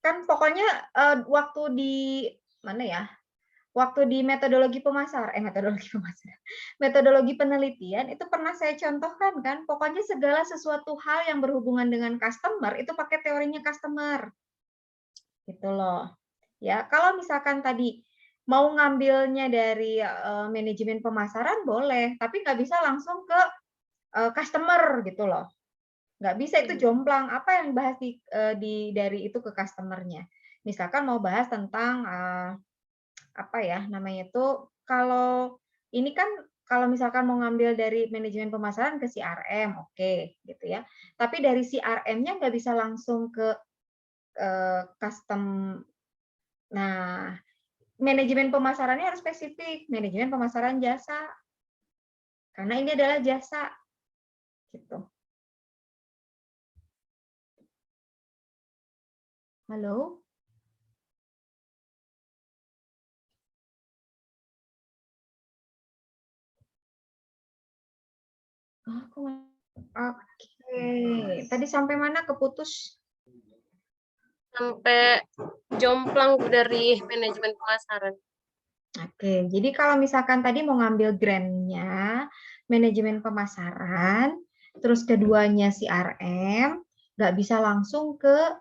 A: Kan pokoknya waktu di mana ya? Waktu di metodologi metodologi penelitian itu pernah saya contohkan kan, pokoknya segala sesuatu hal yang berhubungan dengan customer itu pakai teorinya customer. Gitu loh. Ya, kalau misalkan tadi mau ngambilnya dari manajemen pemasaran boleh, tapi nggak bisa langsung ke customer gitu loh. Nggak bisa, itu jomplang. Apa yang bahas dari itu ke customer-nya. Misalkan mau bahas tentang apa ya namanya itu, kalau ini kan kalau misalkan mau ngambil dari manajemen pemasaran ke CRM, oke, gitu ya. Tapi dari CRM-nya nggak bisa langsung ke custom. Nah, manajemen pemasarannya harus spesifik, manajemen pemasaran jasa. Karena ini adalah jasa. Gitu. Halo? Oke. Tadi sampai mana keputus?
E: Sampai jomplang dari manajemen pemasaran.
A: Oke, jadi kalau misalkan tadi mau ngambil grant-nya, manajemen pemasaran, terus keduanya CRM, nggak bisa langsung ke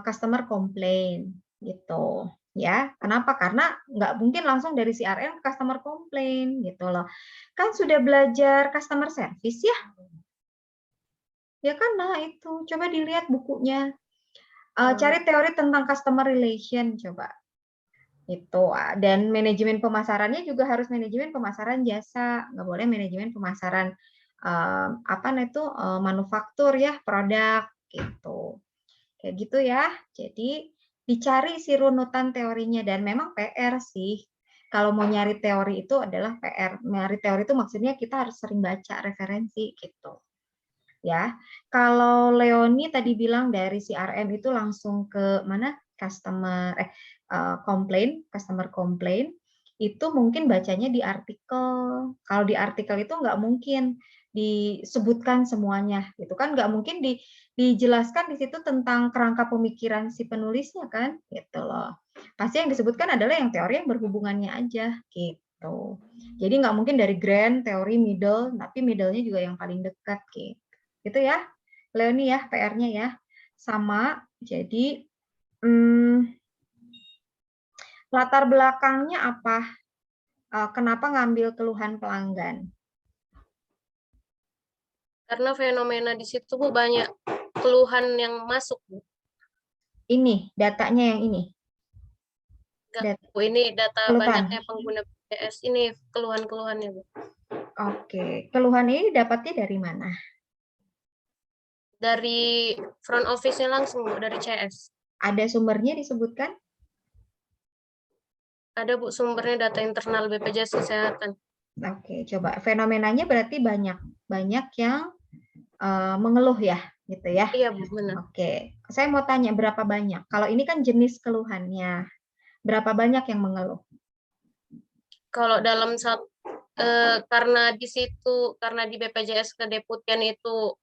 A: customer complaint, gitu. Ya, kenapa? Karena nggak mungkin langsung dari CRM ke customer complaint, gitu loh. Kan sudah belajar customer service ya? Ya kan, nah itu. Coba dilihat bukunya. Cari teori tentang customer relation, coba. Itu, dan manajemen pemasarannya juga harus manajemen pemasaran jasa, nggak boleh manajemen pemasaran apa itu manufaktur ya, produk gitu. Kayak gitu ya. Jadi dicari si runutan teorinya, dan memang PR sih. Kalau mau nyari teori itu adalah PR. Nyari teori itu maksudnya kita harus sering baca referensi gitu. Ya. Kalau Leoni tadi bilang dari CRM itu langsung ke mana? Customer customer complaint itu mungkin bacanya di artikel. Kalau di artikel itu nggak mungkin disebutkan semuanya, gitu kan? Nggak mungkin dijelaskan di situ tentang kerangka pemikiran si penulisnya kan, gitu loh. Pasti yang disebutkan adalah yang teori yang berhubungannya aja, gitu. Jadi nggak mungkin dari grand, teori, middle, tapi middle-nya juga yang paling dekat, gitu. Gitu ya, Leoni ya, PR-nya ya. Sama, jadi latar belakangnya apa? Kenapa ngambil keluhan pelanggan?
E: Karena fenomena di situ Bu banyak keluhan yang masuk Bu.
A: Ini, datanya yang ini.
E: Bu, ini data
A: Keluhan.
E: banyaknya pengguna BPJS, ini keluhan-keluhannya Bu.
A: Oke, keluhan ini dapatnya dari mana?
E: Dari front office-nya langsung Bu, dari CS.
A: Ada sumbernya disebutkan?
E: Ada Bu, sumbernya data internal BPJS Kesehatan.
A: Oke, coba fenomenanya berarti banyak yang mengeluh ya, gitu ya?
E: Iya Bu, benar.
A: Oke, saya mau tanya berapa banyak? Kalau ini kan jenis keluhannya, berapa banyak yang mengeluh?
E: Kalau dalam karena di situ, karena di BPJS Kedeputian itu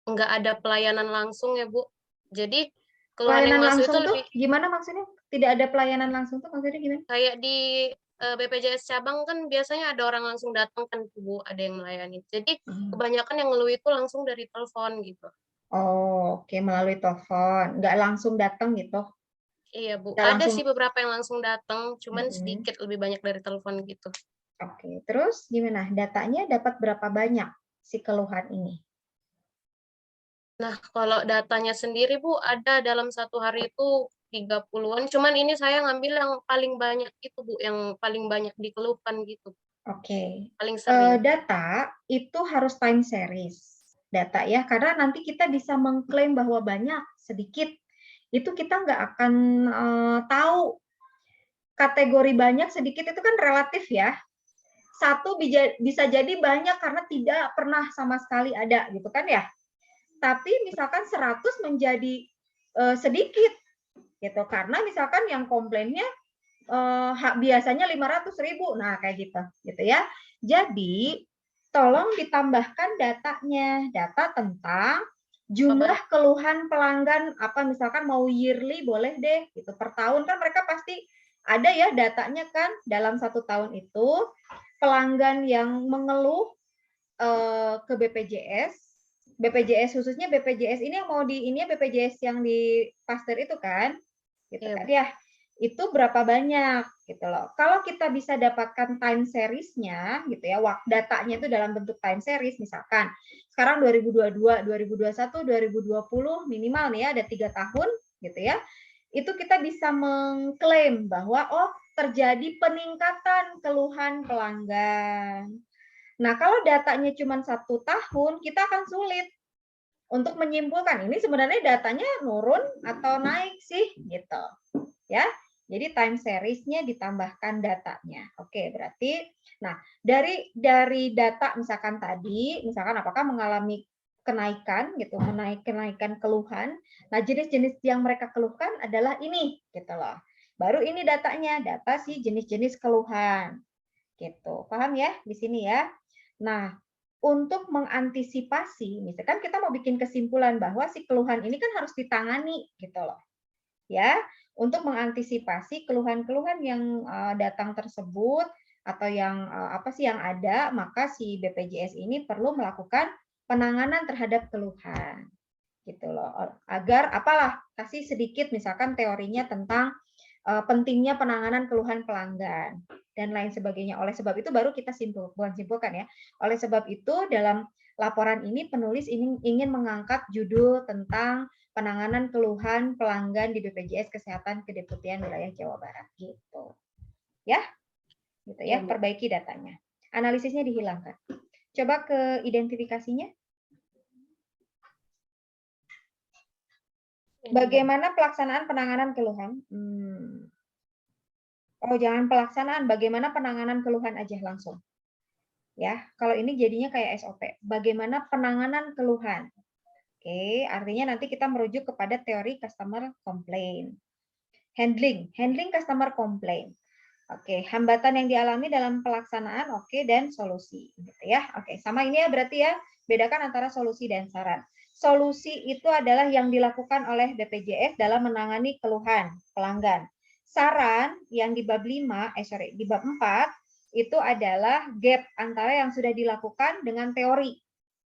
E: nggak ada pelayanan langsung ya Bu. Jadi keluhan yang
A: Pelayanan
E: masuk
A: langsung
E: itu
A: tuh
E: lebih
A: gimana maksudnya? Tidak ada pelayanan langsung tuh maksudnya gimana?
E: kayak di BPJS cabang kan biasanya ada orang langsung datang kan Bu, ada yang melayani. Jadi kebanyakan yang ngeluh itu langsung dari telepon gitu.
A: Oh, oke, melalui telepon, nggak langsung datang gitu?
E: Iya Bu,
A: Nggak
E: ada
A: langsung.
E: sih beberapa yang langsung datang, cuman sedikit lebih banyak dari telepon gitu.
A: Oke, terus gimana? Datanya dapat berapa banyak si keluhan ini?
E: Nah, kalau datanya sendiri Bu, ada dalam satu hari itu 30-an, cuman ini saya ngambil yang paling banyak itu Bu, yang paling banyak dikeluhkan gitu.
A: Oke,
E: Paling sering.
A: data itu harus time series. Data ya, karena nanti kita bisa mengklaim bahwa banyak, sedikit. Itu kita nggak akan tahu. Kategori banyak, sedikit itu kan relatif ya. Satu bisa jadi banyak karena tidak pernah sama sekali ada, gitu kan ya. Tapi misalkan 100 menjadi sedikit, gitu. Karena misalkan yang komplainnya biasanya 500.000. Nah, kayak gitu ya. Jadi, tolong ditambahkan datanya, data tentang jumlah keluhan pelanggan, apa misalkan mau yearly boleh deh, gitu. Per tahun kan mereka pasti ada ya datanya kan, dalam 1 tahun itu pelanggan yang mengeluh ke BPJS khususnya BPJS ini yang mau di ini BPJS yang di Pasteur itu kan, gitu kan ya. Itu berapa banyak gitu loh. Kalau kita bisa dapatkan time series-nya gitu ya, datanya itu dalam bentuk time series, misalkan sekarang 2022, 2021, 2020 minimal nih ya, ada 3 tahun gitu ya. Itu kita bisa mengklaim bahwa oh terjadi peningkatan keluhan pelanggan. Nah, kalau datanya cuma 1 tahun, kita akan sulit untuk menyimpulkan ini sebenarnya datanya nurun atau naik sih gitu. Ya. Jadi time series-nya ditambahkan datanya. Oke, berarti nah, dari data misalkan tadi, misalkan apakah mengalami kenaikan gitu, kenaikan keluhan. Nah, jenis-jenis yang mereka keluhkan adalah ini gitu loh. Baru ini datanya, data si jenis-jenis keluhan. Gitu. Paham ya di sini ya? Nah, untuk mengantisipasi, misalkan kita mau bikin kesimpulan bahwa si keluhan ini kan harus ditangani gitu loh. Ya, untuk mengantisipasi keluhan-keluhan yang datang tersebut atau yang apa sih yang ada, maka si BPJS ini perlu melakukan penanganan terhadap keluhan. Gitu loh. Agar apalah, kasih sedikit misalkan teorinya tentang pentingnya penanganan keluhan pelanggan dan lain sebagainya. Oleh sebab itu baru kita simpulkan ya. Oleh sebab itu dalam laporan ini penulis ingin mengangkat judul tentang penanganan keluhan pelanggan di BPJS Kesehatan Kedeputian Wilayah Jawa Barat gitu. Ya. Gitu ya, perbaiki datanya. Analisisnya dihilangkan. Coba ke identifikasinya. Bagaimana pelaksanaan penanganan keluhan? Oh, jangan pelaksanaan, bagaimana penanganan keluhan aja langsung. Ya, kalau ini jadinya kayak SOP. Bagaimana penanganan keluhan? Oke, artinya nanti kita merujuk kepada teori customer complaint. Handling customer complaint. Oke, hambatan yang dialami dalam pelaksanaan, oke, dan solusi. Gitu ya. Oke, sama ini ya berarti ya, bedakan antara solusi dan saran. Solusi itu adalah yang dilakukan oleh BPJS dalam menangani keluhan pelanggan. Saran yang di bab 5, di bab 4, itu adalah gap antara yang sudah dilakukan dengan teori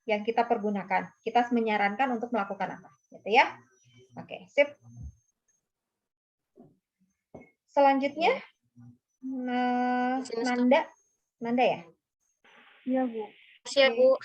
A: yang kita pergunakan. Kita menyarankan untuk melakukan apa. Gitu ya. Oke, sip. Selanjutnya, Nanda ya?
F: Iya, Bu.
E: Siap, Bu.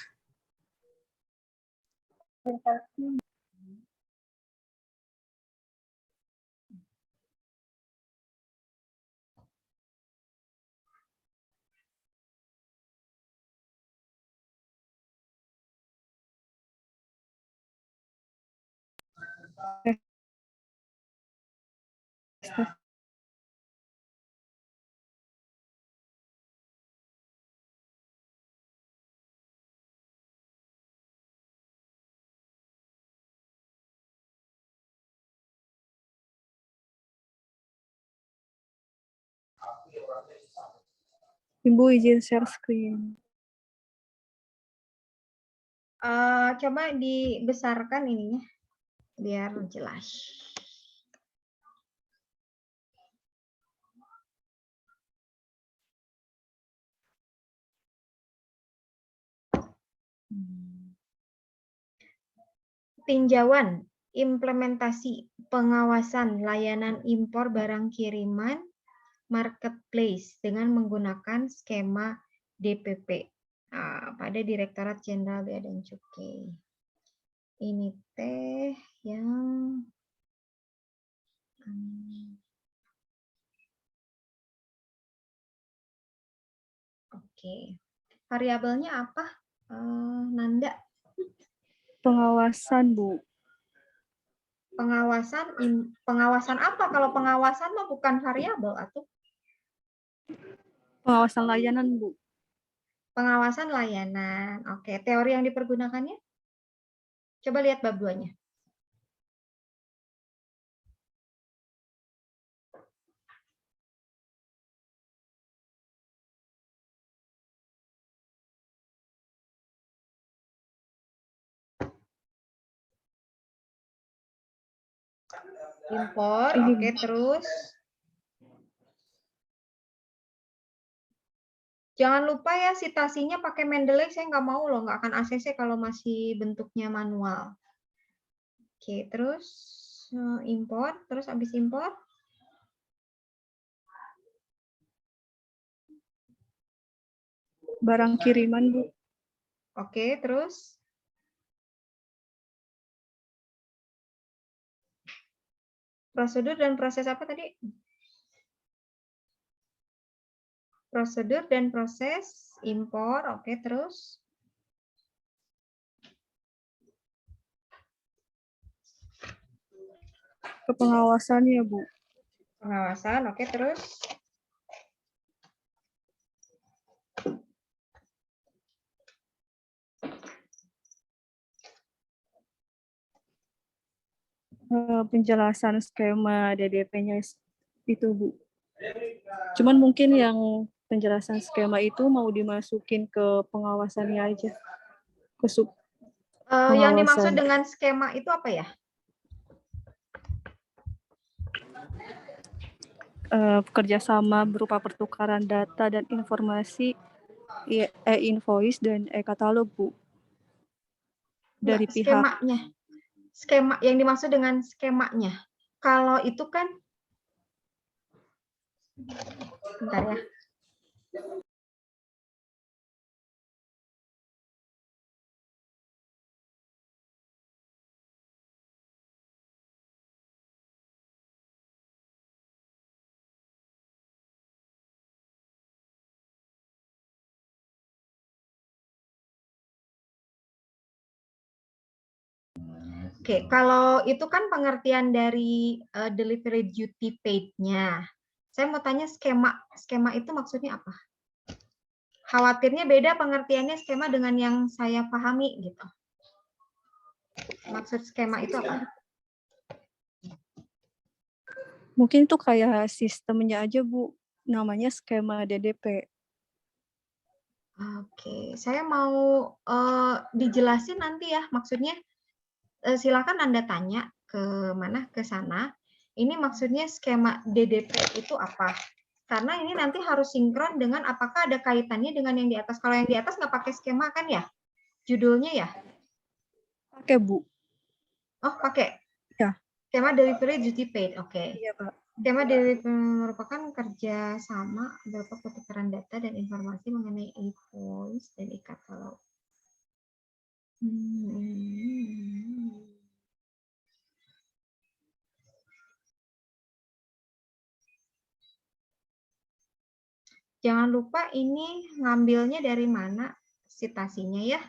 F: Ibu izin share screen.
A: Coba dibesarkan ininya biar jelas. Tinjauan implementasi pengawasan layanan impor barang kiriman marketplace dengan menggunakan skema DPP pada Direktorat Jenderal Bea dan Cukai. Ini teh yang oke. Variabelnya apa, Nanda?
F: Pengawasan, Bu.
A: Pengawasan apa? Kalau pengawasan mah bukan variabel atau
F: Pengawasan layanan, Bu.
A: pengawasan layanan. Oke, teori yang dipergunakannya? Coba lihat bab 2-nya. Impor,
F: Ini,
A: oke,
F: Bu.
A: terus. Jangan lupa ya citasinya pakai Mendeley, saya nggak mau loh, nggak akan ACC kalau masih bentuknya manual. Oke, terus impor, terus habis impor.
F: Barang kiriman, Bu.
A: Oke, terus. Prosedur dan proses apa tadi? Prosedur dan proses impor, oke, terus.
F: Kepengawasannya, Bu.
A: Pengawasan, oke, terus.
F: Penjelasan skema DDP-nya itu, Bu. Cuman mungkin yang penjelasan skema itu mau dimasukin ke pengawasannya aja. Ke sub
A: Yang dimaksud
F: pengawasan.
A: dengan skema itu apa ya?
F: Kerjasama berupa pertukaran data dan informasi, e-invoice dan e-katalog, Bu. Dari
A: Enggak,
F: pihak
A: skemanya. Skema yang dimaksud dengan skemanya. Kalau itu kan bentar ya. Oke, kalau itu kan pengertian dari delivery duty paid-nya. Saya mau tanya skema. Skema itu maksudnya apa? Khawatirnya beda pengertiannya skema dengan yang saya pahami gitu. Maksud skema itu apa?
F: mungkin itu kayak sistemnya aja, Bu. Namanya skema DDP.
A: Oke, saya mau dijelasin nanti ya. Maksudnya silakan Anda tanya ke mana, ke sana. Ini maksudnya skema DDP itu apa? Karena ini nanti harus sinkron dengan apakah ada kaitannya dengan yang di atas. Kalau yang di atas nggak pakai skema kan ya? Judulnya ya?
F: Pakai, Bu.
A: Oh, pakai.
F: Ya.
A: Skema delivery duty paid. Oke.
F: Iya, Pak.
A: Skema delivery merupakan kerja sama berupa pertukaran data dan informasi mengenai invoice dan e-katalog. Jangan lupa ini ngambilnya dari mana citasinya ya.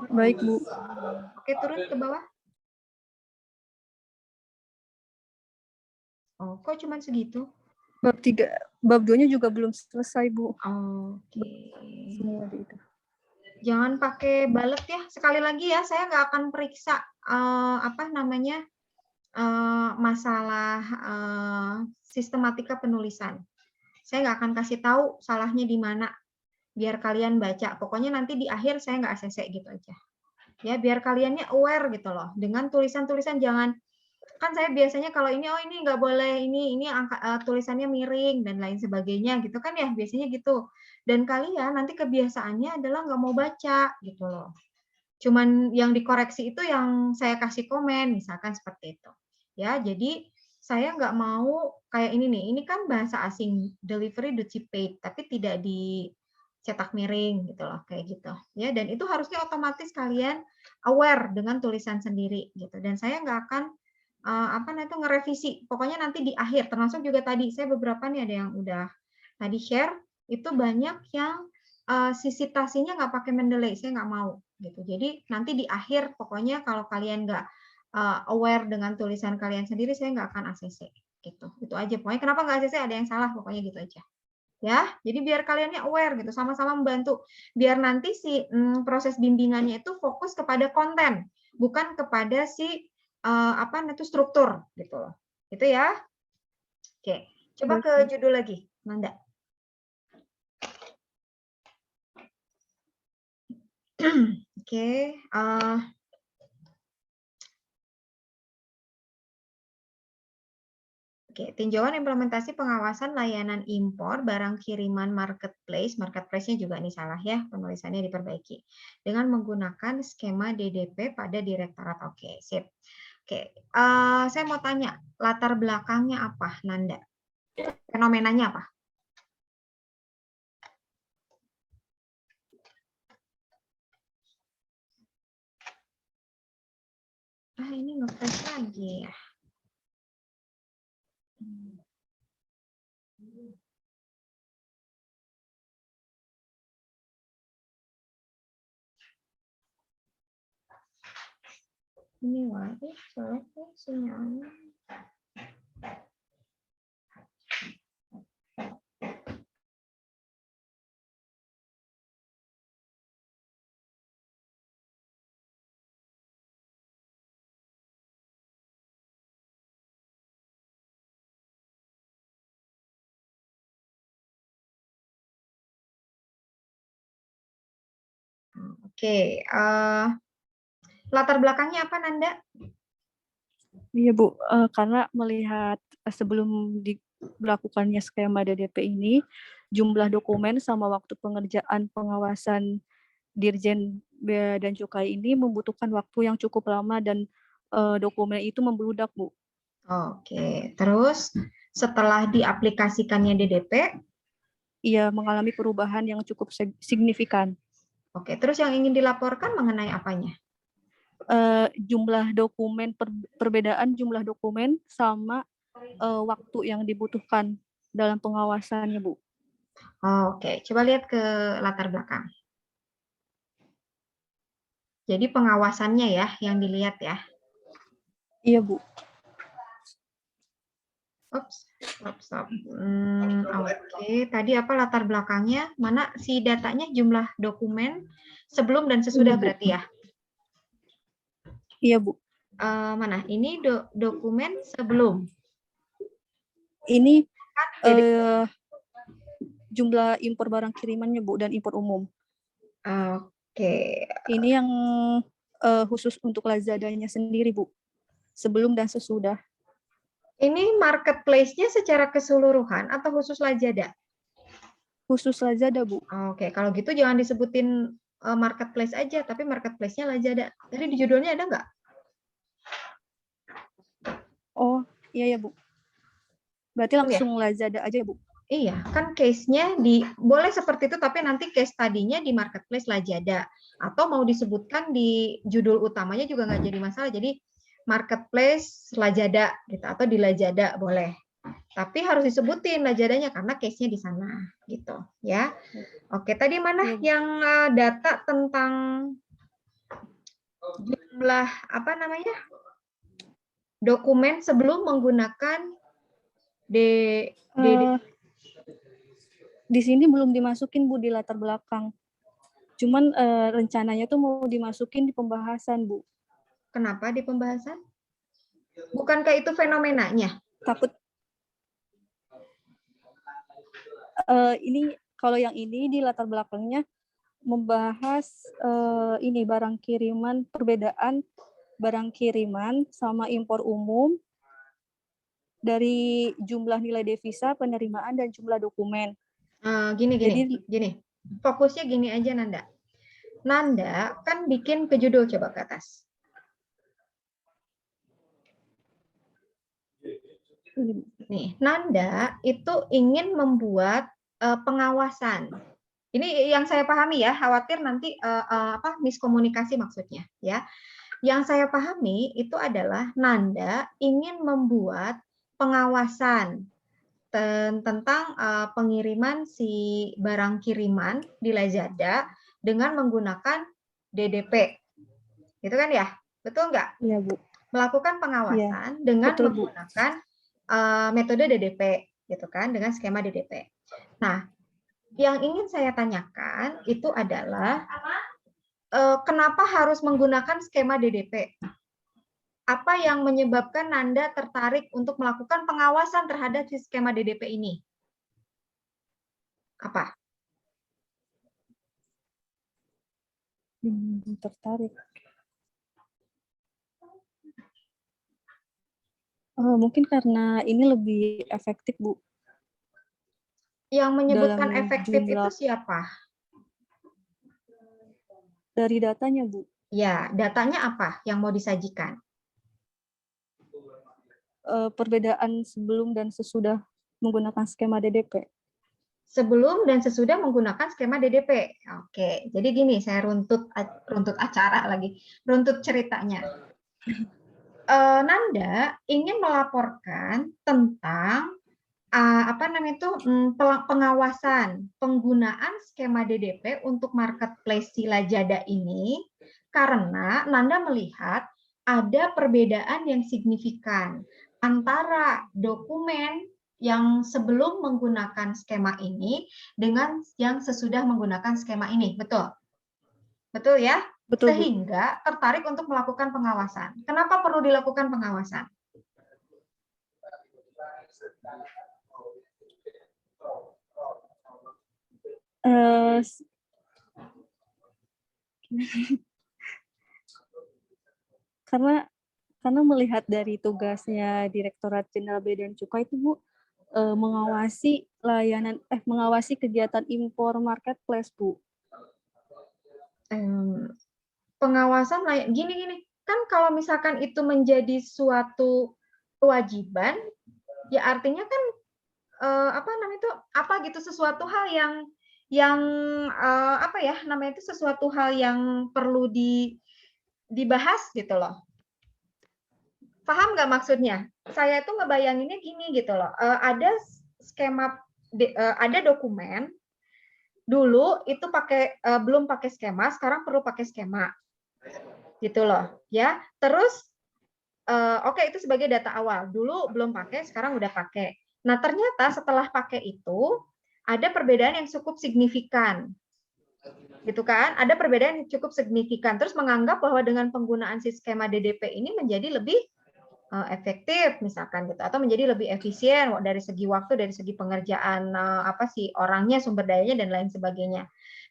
F: Baik, Bu.
A: Oke, turun ke bawah. Oh, kok cuma segitu?
F: Bab 2-nya juga belum selesai, Bu.
A: Oke.
F: Semua di itu.
A: Jangan pakai balet ya. Sekali lagi ya, saya nggak akan periksa apa namanya masalah sistematika penulisan. Saya nggak akan kasih tahu salahnya di mana. Biar kalian baca. Pokoknya nanti di akhir saya nggak ACC gitu aja. Ya, biar kaliannya aware gitu loh. Dengan tulisan-tulisan jangan, kan saya biasanya kalau ini, oh ini nggak boleh, ini tulisannya miring dan lain sebagainya gitu kan ya, biasanya gitu. Dan kalian nanti kebiasaannya adalah nggak mau baca gitu loh. Cuman yang dikoreksi itu yang saya kasih komen, misalkan seperti itu. Ya, jadi saya nggak mau kayak ini nih, ini kan bahasa asing, delivery duty paid, tapi tidak dicetak miring gitu loh, kayak gitu. Ya, dan itu harusnya otomatis kalian aware dengan tulisan sendiri gitu. Dan saya nggak akan apa namanya itu ngerevisi. Pokoknya nanti di akhir, termasuk juga tadi saya beberapa nih ada yang udah tadi share, itu banyak yang sisitasinya nggak pakai Mendeley, saya nggak mau gitu. Jadi nanti di akhir pokoknya kalau kalian nggak aware dengan tulisan kalian sendiri, saya nggak akan ACC gitu. Itu aja. Pokoknya kenapa nggak ACC ada yang salah, pokoknya gitu aja. Ya, jadi biar kaliannya aware gitu, sama-sama membantu. Biar nanti si proses bimbingannya itu fokus kepada konten, bukan kepada si apa itu struktur gitu loh. Itu ya. Oke, coba ke judul lagi, Nanda. Oke, Oke, tinjauan implementasi pengawasan layanan impor barang kiriman marketplace. Marketplace-nya juga ini salah ya, penulisannya diperbaiki. Dengan menggunakan skema DDP pada direktorat. Oke, sip. Oke, saya mau tanya, latar belakangnya apa, Nanda? Fenomenanya apa? Ini nge-flash lagi ya. Ini waduh, soalnya sinyalnya. Oke, latar belakangnya apa, Nanda?
F: Iya Bu, karena melihat sebelum diberlakukannya skema DDP ini, jumlah dokumen sama waktu pengerjaan pengawasan Dirjen Bea dan Cukai ini membutuhkan waktu yang cukup lama dan dokumen itu membludak Bu.
A: Oke, terus setelah diaplikasikannya DDP,
F: Ia mengalami perubahan yang cukup signifikan.
A: oke, terus yang ingin dilaporkan mengenai apanya?
F: Jumlah dokumen, perbedaan jumlah dokumen sama waktu yang dibutuhkan dalam pengawasannya, Bu.
A: Oke, coba lihat ke latar belakang. Jadi pengawasannya ya, yang dilihat ya.
F: Iya, Bu.
A: Stop. Oke, tadi apa latar belakangnya? Mana si datanya jumlah dokumen sebelum dan sesudah berarti ya?
F: Iya, Bu.
A: Mana? Ini dokumen sebelum.
F: Ini jumlah impor barang kirimannya, Bu, dan impor umum.
A: Oke.
F: Ini yang khusus untuk Lazada-nya sendiri, Bu. Sebelum dan sesudah.
A: Ini marketplace-nya secara keseluruhan atau khusus Lazada?
F: Khusus Lazada, Bu.
A: Oke, kalau gitu jangan disebutin marketplace aja, tapi marketplace-nya Lazada. Tadi di judulnya ada nggak?
F: Oh, iya ya, Bu. Berarti langsung Lazada aja ya, Bu?
A: Iya, kan case-nya boleh seperti itu, tapi nanti case tadinya di marketplace Lazada. Atau mau disebutkan di judul utamanya juga nggak jadi masalah. Jadi marketplace Lazada gitu, atau di Lazada boleh. Tapi harus disebutin Lazadanya karena case-nya di sana gitu ya. Oke, tadi mana yang data tentang jumlah apa namanya? Dokumen sebelum menggunakan
F: di sini belum dimasukin, Bu, di latar belakang. Cuman rencananya tuh mau dimasukin di pembahasan, Bu.
A: Kenapa di pembahasan? Bukankah itu fenomenanya?
F: Takut ini kalau yang ini di latar belakangnya membahas ini barang kiriman, perbedaan barang kiriman sama impor umum dari jumlah nilai devisa, penerimaan, dan jumlah dokumen.
A: Gini. Fokusnya gini aja, Nanda. Nanda kan bikin ke judul, coba ke atas. Nih, Nanda itu ingin membuat pengawasan. Ini yang saya pahami ya, khawatir nanti miskomunikasi maksudnya ya. Yang saya pahami itu adalah Nanda ingin membuat pengawasan tentang pengiriman si barang kiriman di Lazada dengan menggunakan DDP. Gitu kan ya? Betul nggak?
F: Iya, Bu.
A: Melakukan pengawasan dengan menggunakan metode DDP, gitu kan, dengan skema DDP. Nah, yang ingin saya tanyakan itu adalah kenapa harus menggunakan skema DDP? Apa yang menyebabkan Nanda tertarik untuk melakukan pengawasan terhadap skema DDP ini? Apa?
F: Tertarik. Mungkin karena ini lebih efektif, Bu,
A: Yang menyebutkan
F: dalam
A: efektif itu
F: jumlah
A: siapa?
F: dari datanya, Bu.
A: Ya, datanya apa yang mau disajikan?
F: Perbedaan sebelum dan sesudah menggunakan skema DDP.
A: Sebelum dan sesudah menggunakan skema DDP. Oke, jadi gini, saya runtut acara lagi, runtut ceritanya. Nanda ingin melaporkan tentang pengawasan penggunaan skema DDP untuk marketplace si Lazada ini karena Nanda melihat ada perbedaan yang signifikan antara dokumen yang sebelum menggunakan skema ini dengan yang sesudah menggunakan skema ini. Betul? Betul ya?
F: Betul, Bu.
A: Sehingga tertarik untuk melakukan pengawasan. Kenapa perlu dilakukan pengawasan?
F: Karena melihat dari tugasnya Direktorat Jenderal Bea dan Cukai itu, Bu, mengawasi kegiatan impor marketplace, Bu.
A: Pengawasan gini kan kalau misalkan itu menjadi suatu kewajiban, ya artinya kan sesuatu hal yang sesuatu hal yang perlu dibahas gitu loh. Paham nggak maksudnya? Saya tuh ngebayanginnya gini gitu loh. Ada skema, ada dokumen dulu itu belum pakai skema, sekarang perlu pakai skema, gitu loh, ya. Terus, oke, itu sebagai data awal. Dulu belum pakai, sekarang udah pakai. Nah, ternyata setelah pakai itu ada perbedaan yang cukup signifikan, gitu kan? Ada perbedaan yang cukup signifikan. Terus menganggap bahwa dengan penggunaan si skema DDP ini menjadi lebih efektif misalkan gitu, atau menjadi lebih efisien dari segi waktu, dari segi pengerjaan orangnya, sumber dayanya dan lain sebagainya.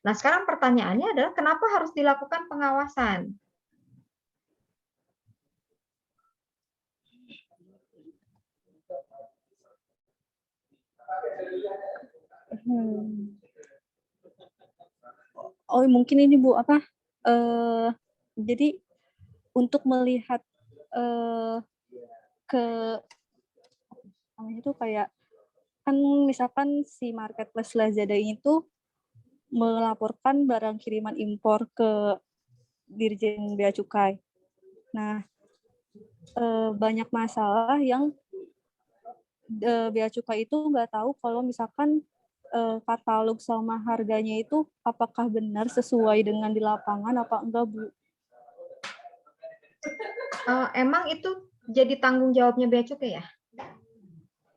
A: Nah, sekarang pertanyaannya adalah kenapa harus dilakukan pengawasan?
F: Oh, mungkin ini, Bu, jadi untuk melihat itu kayak kan misalkan si marketplace Lazada itu melaporkan barang kiriman impor ke Dirjen Bea Cukai. Nah, banyak masalah yang Bea Cukai itu nggak tahu kalau misalkan katalog sama harganya itu apakah benar sesuai dengan di lapangan apa enggak, Bu?
A: Emang itu jadi tanggung jawabnya Bea Cukai ya?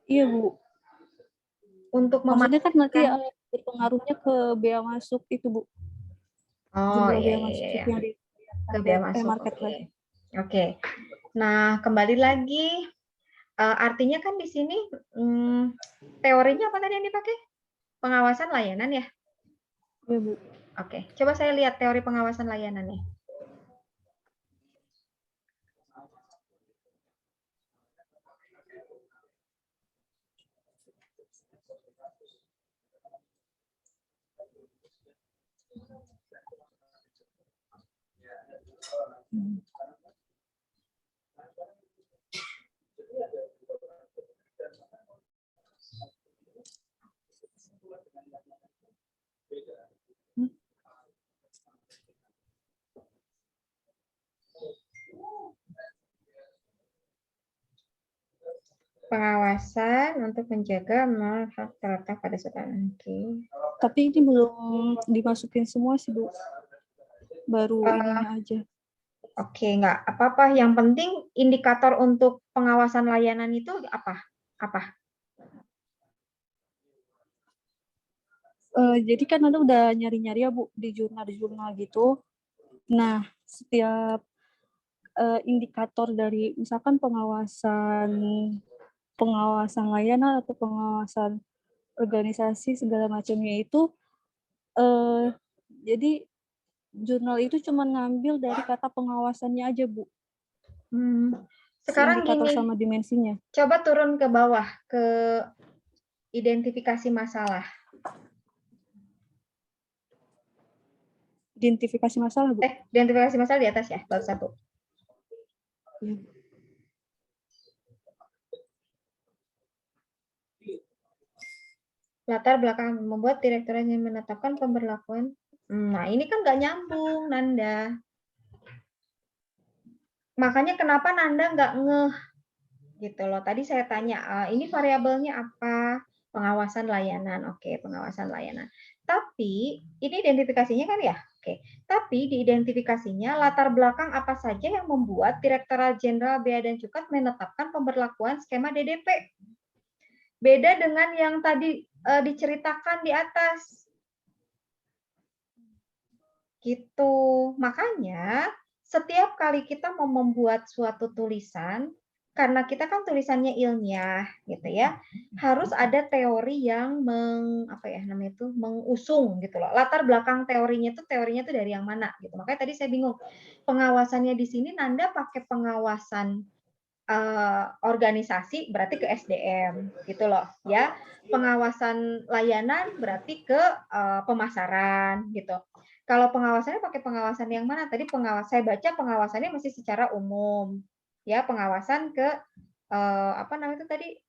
F: Iya, Bu.
A: Untuk
F: maksudnya kan nanti berpengaruhnya ke bea masuk itu, Bu.
A: Oh,
F: jumlah
A: iya,
F: bea masuk
A: iya.
F: yang di
A: Ke bea masuk.
F: marketplace.
A: Oke. Nah, kembali lagi, artinya kan di sini teorinya apa tadi yang dipakai? Pengawasan layanan ya?
F: Iya, Bu.
A: Oke, coba saya lihat teori pengawasan layanannya. Pengawasan untuk menjaga hak terletak pada suatu. Oke.
F: Tapi ini belum dimasukin semua sih, Bu. Baru ininya aja.
A: Oke, nggak apa-apa. Yang penting indikator untuk pengawasan layanan itu apa?
F: Jadi kan Anda udah nyari-nyari ya, Bu, di jurnal-jurnal gitu. Nah, setiap indikator dari misalkan pengawasan layanan atau pengawasan organisasi segala macamnya itu, jadi jurnal itu cuma ngambil dari kata pengawasannya aja, Bu.
A: Sekarang
F: indikator
A: gini,
F: sama dimensinya.
A: coba turun ke bawah, ke identifikasi masalah.
F: Identifikasi masalah, Bu.
A: Identifikasi masalah di atas ya, baru satu.
F: Iya.
A: Latar belakang membuat direktorat yang menetapkan pemberlakuan. Nah, ini kan nggak nyambung, Nanda. Makanya kenapa Nanda nggak ngeh gitu loh. Tadi saya tanya, ini variabelnya apa? Pengawasan layanan. Oke, pengawasan layanan. Tapi ini identifikasinya kan ya? Oke. Tapi di identifikasinya latar belakang apa saja yang membuat Direktorat Jenderal Bea dan Cukai menetapkan pemberlakuan skema DDP. Beda dengan yang tadi diceritakan di atas. Gitu. Makanya setiap kali kita mau membuat suatu tulisan, karena kita kan tulisannya ilmiah gitu ya, harus ada teori yang mengusung gitu loh. Latar belakang teorinya tuh dari yang mana gitu. Makanya tadi saya bingung. Pengawasannya di sini Nanda pakai pengawasan organisasi berarti ke SDM gitu loh ya. Pengawasan layanan berarti ke pemasaran gitu. Kalau pengawasannya pakai pengawasan yang mana? Tadi saya baca pengawasannya masih secara umum. Ya, pengawasan ke itu tadi?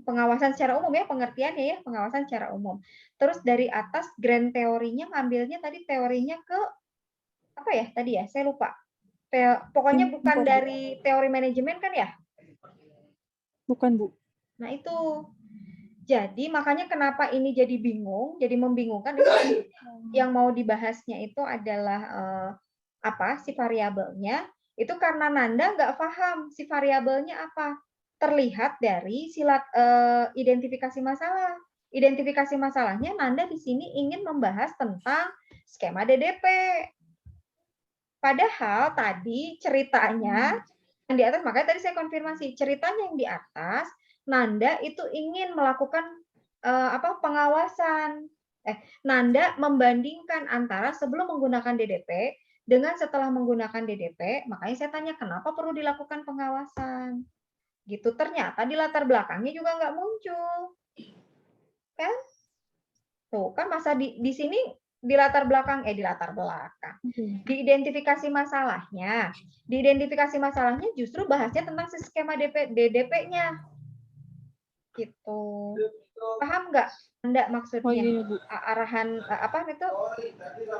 A: Pengawasan secara umum ya, pengertiannya ya, pengawasan secara umum. Terus dari atas grand teorinya ngambilnya tadi teorinya ke apa ya tadi ya? Saya lupa. Pokoknya bukan dari teori manajemen kan ya?
F: Bukan, Bu.
A: Nah, itu. Jadi makanya kenapa ini jadi bingung, jadi membingungkan itu yang mau dibahasnya itu adalah si variabelnya. Itu karena Nanda nggak paham si variabelnya apa. Terlihat dari identifikasi masalah. Identifikasi masalahnya Nanda di sini ingin membahas tentang skema DDP. Padahal tadi ceritanya yang di atas, makanya tadi saya konfirmasi, ceritanya yang di atas Nanda itu ingin melakukan pengawasan. Nanda membandingkan antara sebelum menggunakan DDP dengan setelah menggunakan DDP, makanya saya tanya kenapa perlu dilakukan pengawasan. Gitu, ternyata di latar belakangnya juga nggak muncul. Kan? Tuh, kan masa di sini di latar belakang. Di identifikasi masalahnya. Di identifikasi masalahnya justru bahasnya tentang skema DDP-nya. Gitu. Paham nggak? Enggak maksudnya?
F: Oh, iya, Bu.
A: Arahan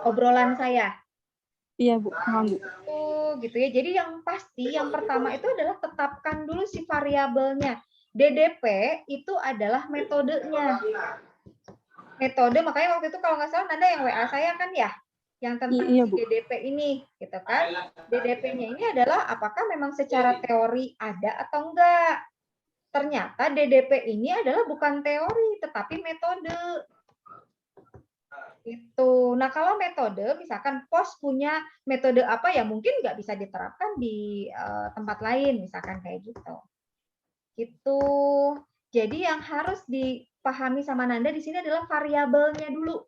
A: obrolan saya.
F: Iya, Bu. Paham, Bu.
A: Gitu ya. Jadi yang pasti yang pertama itu adalah tetapkan dulu si variabelnya. DDP itu adalah metodenya. Metode, makanya waktu itu kalau nggak salah Nanda yang WA saya kan ya, yang tentang DDP ini, gitu kan. DDP-nya ini adalah apakah memang secara teori ada atau enggak. Ternyata DDP ini adalah bukan teori, tetapi metode. Itu. Nah, kalau metode, misalkan POS punya metode apa ya mungkin nggak bisa diterapkan di tempat lain, misalkan kayak gitu. Gitu. Jadi yang harus dipahami sama Nanda di sini adalah variabelnya dulu.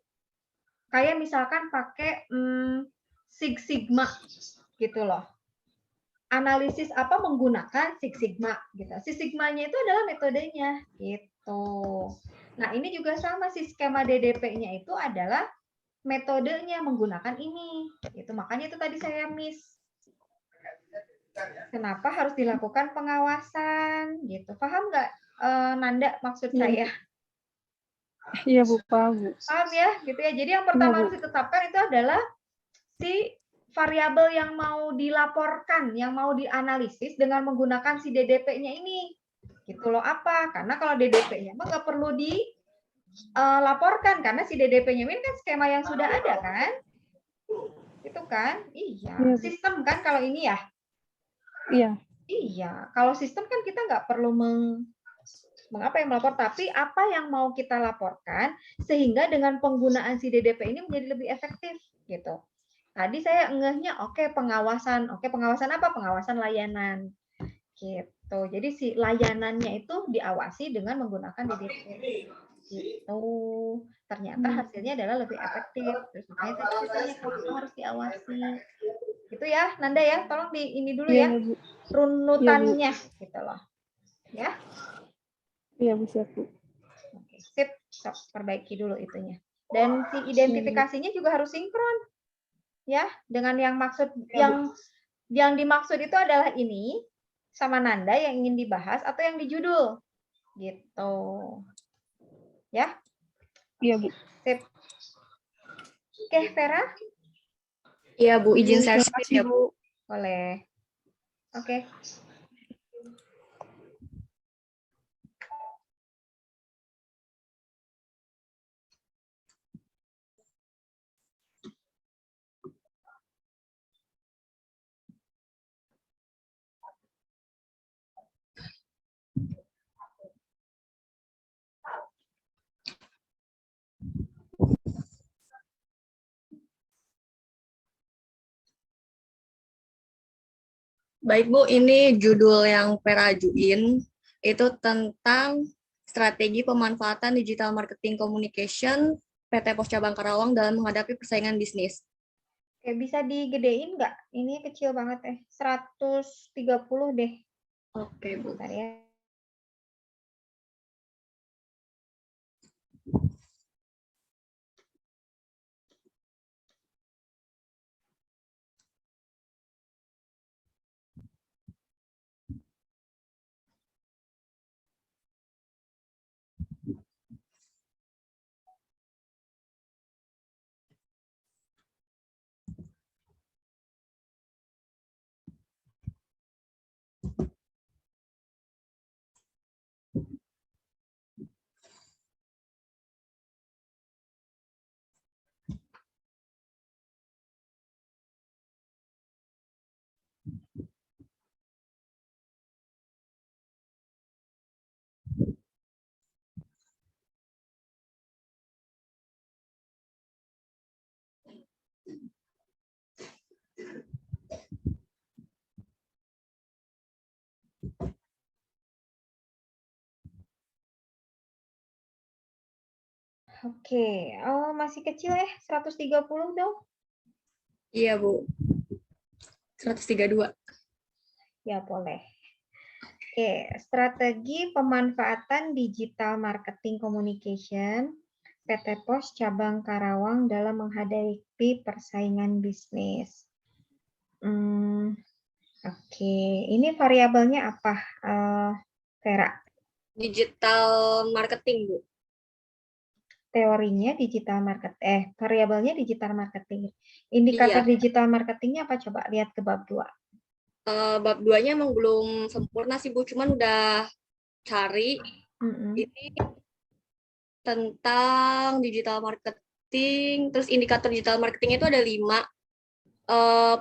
A: Kayak misalkan pakai Six Sigma gitu loh. Analisis apa menggunakan Six Sigma gitu. Six Sigma-nya itu adalah metodenya gitu. Nah, ini juga sama sih skema DDP-nya itu adalah metodenya menggunakan ini. Itu makanya itu tadi saya miss. Kenapa harus dilakukan pengawasan gitu. Paham nggak Nanda maksud saya?
F: Iya, Bu. Paham, Bu.
A: Paham ya, gitu ya. Jadi yang pertama harus ditetapkan itu adalah si variabel yang mau dilaporkan, yang mau dianalisis dengan menggunakan si DDP-nya ini. Gitu loh apa? Karena kalau DDP-nya mah nggak perlu dilaporkan karena si DDP-nya ini kan skema yang sudah ada kan? Itu kan? Iya. Sistem kan kalau ini ya?
F: Iya.
A: Iya. Kalau sistem kan kita nggak perlu melapor, tapi apa yang mau kita laporkan sehingga dengan penggunaan si DDP ini menjadi lebih efektif gitu. Tadi saya ngehnya pengawasan. Pengawasan apa? Pengawasan layanan. Gitu. Jadi si layanannya itu diawasi dengan menggunakan DDP. Gitu. Ternyata hasilnya adalah lebih efektif. Terus makanya saya tanya kenapa harus diawasi. Itu Itu ya, Nanda ya, tolong di ini dulu
F: Iya,
A: ya,
F: Bu.
A: runutannya gitu loh. Ya.
F: Iya, Bu, siap, Bu.
A: Oke, sip. Sok, perbaiki dulu itunya. Dan si identifikasinya juga harus sinkron. Ya, dengan yang maksud yang dimaksud itu adalah ini sama Nanda yang ingin dibahas atau yang di judul. Gitu. Ya.
F: Iya, Bu.
A: Sip. Oke, Vera?
G: Iya, Bu, izin share
F: Terima
G: screen
F: kasih,
G: ya, Bu.
F: Bu.
A: Boleh. Oke.
G: Baik, Bu, ini judul yang Vera ajuin itu tentang strategi pemanfaatan digital marketing communication PT Pos Cabang Karawang dalam menghadapi persaingan bisnis.
A: Oke, bisa digedein nggak? Ini kecil banget 130 deh.
G: Oke, Bu.
A: Bentar ya. Oke, oh masih kecil 130 dong.
G: Iya, Bu. 132.
A: Ya, boleh. Oke, strategi pemanfaatan digital marketing communication PT Pos Cabang Karawang dalam menghadapi persaingan bisnis. Oke, ini variabelnya apa, Vera?
G: Digital marketing, Bu.
A: Teorinya variabelnya digital marketing. Indikator
G: Iya.
A: digital marketingnya apa? Coba lihat ke bab 2.
G: Bab 2-nya emang belum sempurna sih, Bu. Cuman udah cari. Ini tentang digital marketing. Terus indikator digital marketing itu ada 5.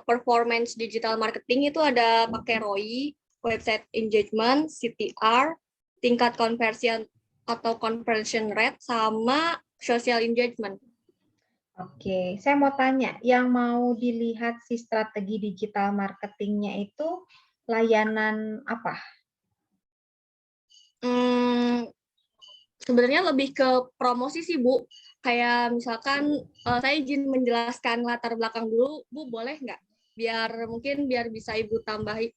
G: Performance digital marketing itu ada pakai ROI, website engagement, CTR, tingkat conversion atau conversion rate, sama social engagement.
A: Oke, saya mau tanya, yang mau dilihat si strategi digital marketingnya itu layanan apa?
G: Sebenarnya lebih ke promosi sih, Bu. Kayak misalkan saya izin menjelaskan latar belakang dulu, Bu, boleh nggak? Biar bisa Ibu tambahi.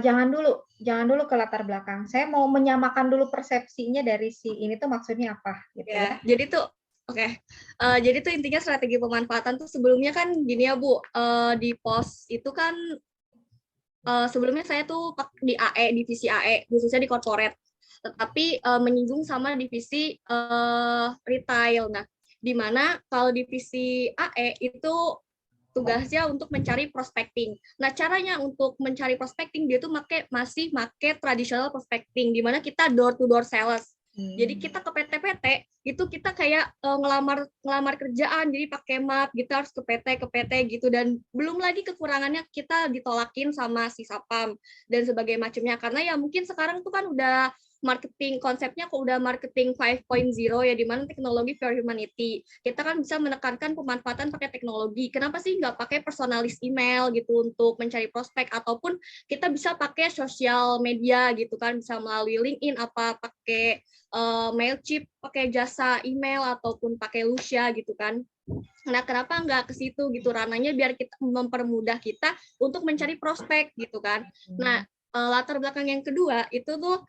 A: Jangan dulu ke latar belakang. Saya mau menyamakan dulu persepsinya dari si ini tuh maksudnya apa, gitu ya.
G: Jadi tuh, oke. Jadi tuh intinya strategi pemanfaatan tuh sebelumnya kan gini ya, Bu. Di pos itu kan sebelumnya saya tuh di AE, divisi AE, khususnya di corporate. Tetapi menyinggung sama divisi retail. Nah, di mana kalau divisi AE itu tugasnya untuk mencari prospecting. Nah, caranya untuk mencari prospecting dia tuh masih make traditional prospecting, di mana kita door to door sales. Jadi kita ke PT-PT itu kita kayak ngelamar kerjaan, jadi pakai map gitu, harus ke PT gitu, dan belum lagi kekurangannya kita ditolakin sama si Sapam dan sebagainya macamnya, karena ya mungkin sekarang tuh kan udah marketing konsepnya kok udah marketing 5.0 ya, di mana teknologi for humanity. Kita kan bisa menekankan pemanfaatan pakai teknologi. Kenapa sih nggak pakai personalis email gitu untuk mencari prospek, ataupun kita bisa pakai sosial media gitu kan, bisa melalui LinkedIn, apa pakai Mailchimp, pakai jasa email, ataupun pakai Lucia gitu kan. Nah, kenapa nggak ke situ gitu ranahnya biar kita mempermudah kita untuk mencari prospek gitu kan. Nah, latar belakang yang kedua itu tuh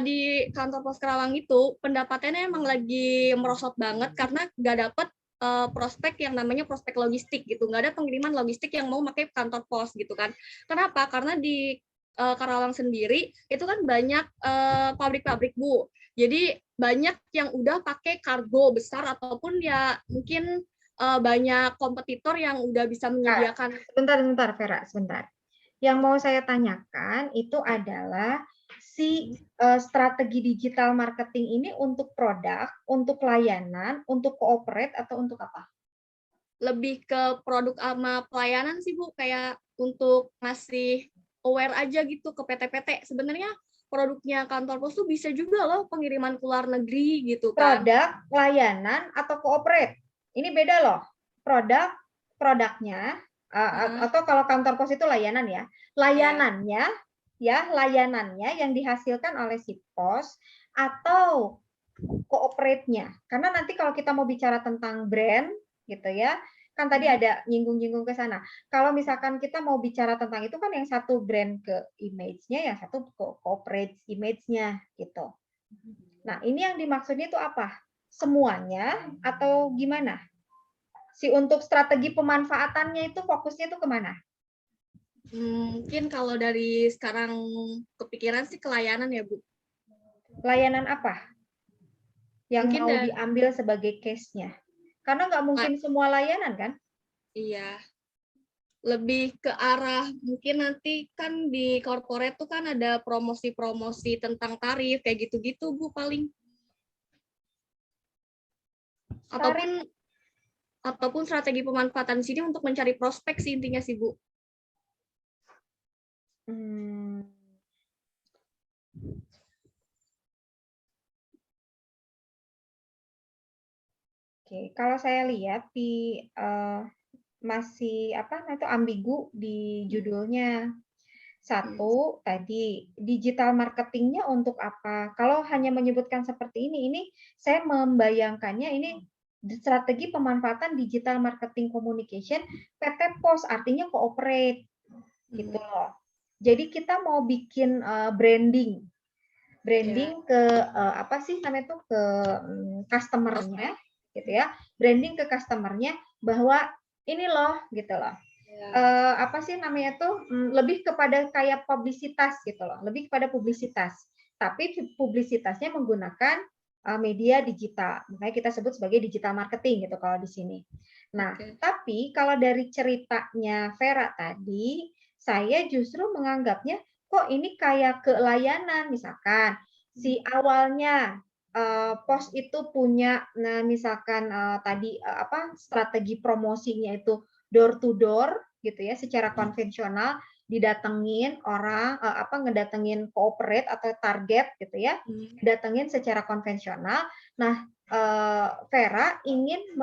G: di kantor pos Kerawang itu pendapatannya emang lagi merosot banget karena nggak dapet prospek yang namanya prospek logistik gitu, nggak ada pengiriman logistik yang mau pakai kantor pos gitu kan. Kenapa? Karena di Karawang sendiri itu kan banyak pabrik-pabrik Bu, jadi banyak yang udah pakai kargo besar ataupun ya mungkin banyak kompetitor yang udah bisa menyediakan.
A: Sebentar, Vera, sebentar. Yang mau saya tanyakan itu adalah si strategi digital marketing ini untuk produk, untuk layanan, untuk cooperate, atau untuk apa?
G: Lebih ke produk sama pelayanan sih Bu, kayak untuk ngasih aware aja gitu ke PT-PT. Sebenarnya produknya kantor pos tuh bisa juga loh pengiriman ke luar negeri gitu kan.
A: Produk, layanan, atau cooperate. Ini beda loh. Produknya atau kalau kantor pos itu layanan ya. Layanannya layanannya yang dihasilkan oleh si pos atau cooperate-nya. Karena nanti kalau kita mau bicara tentang brand gitu ya, kan tadi ada nyinggung-nyinggung ke sana. Kalau misalkan kita mau bicara tentang itu kan yang satu brand ke image-nya, yang satu ke corporate image-nya gitu. Nah, ini yang dimaksudnya itu apa? Semuanya atau gimana? Si untuk strategi pemanfaatannya itu fokusnya itu kemana?
G: Mungkin kalau dari sekarang kepikiran sih ke layanan ya Bu.
A: Layanan apa yang
G: Mungkin
A: mau diambil sebagai case-nya? Karena nggak mungkin semua layanan kan?
G: Iya. Lebih ke arah mungkin nanti kan di corporate tuh kan ada promosi-promosi tentang tarif kayak gitu-gitu Bu paling. Ataupun strategi pemanfaatan di sini untuk mencari prospek sih intinya sih Bu.
A: Oke, kalau saya lihat di masih itu ambigu di judulnya. Satu tadi digital marketingnya untuk apa? Kalau hanya menyebutkan seperti ini saya membayangkannya ini strategi pemanfaatan digital marketing communication PT POS, artinya cooperate gitu loh. Jadi kita mau bikin branding ke apa sih namanya itu ke customer-nya gitu ya. Branding ke customer-nya bahwa ini loh gitu loh. Apa sih namanya tuh lebih kepada kayak publisitas gitu loh, lebih kepada publisitas. Tapi publisitasnya menggunakan media digital. Makanya kita sebut sebagai digital marketing gitu kalau di sini. Nah, tapi kalau dari ceritanya Vera tadi, saya justru menganggapnya kok ini kayak ke layanan, misalkan si awalnya pos itu punya misalkan tadi strategi promosinya itu door to door gitu ya, secara konvensional didatengin orang ngedatengin corporate atau target gitu ya, didatengin secara konvensional. Nah, Vera ingin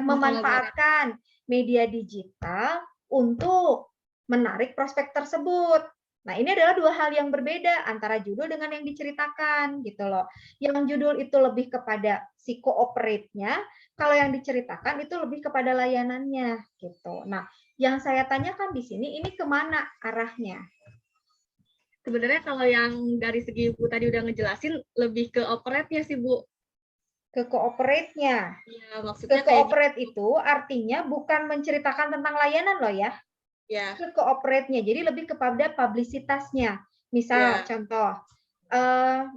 A: memanfaatkan media digital untuk menarik prospek tersebut. Nah, ini adalah dua hal yang berbeda antara judul dengan yang diceritakan gitu loh. Yang judul itu lebih kepada si cooperate-nya, kalau yang diceritakan itu lebih kepada layanannya gitu. Nah, yang saya tanyakan di sini ini kemana arahnya?
G: Sebenarnya kalau yang dari segi Bu tadi udah ngejelasin lebih ke operate-nya sih Bu.
A: Ke cooperate-nya.
G: Ya, maksudnya
A: ke cooperate itu artinya bukan menceritakan tentang layanan loh ya.
G: Ya.
A: Ke cooperate-nya. Jadi lebih kepada publisitasnya. Misal contoh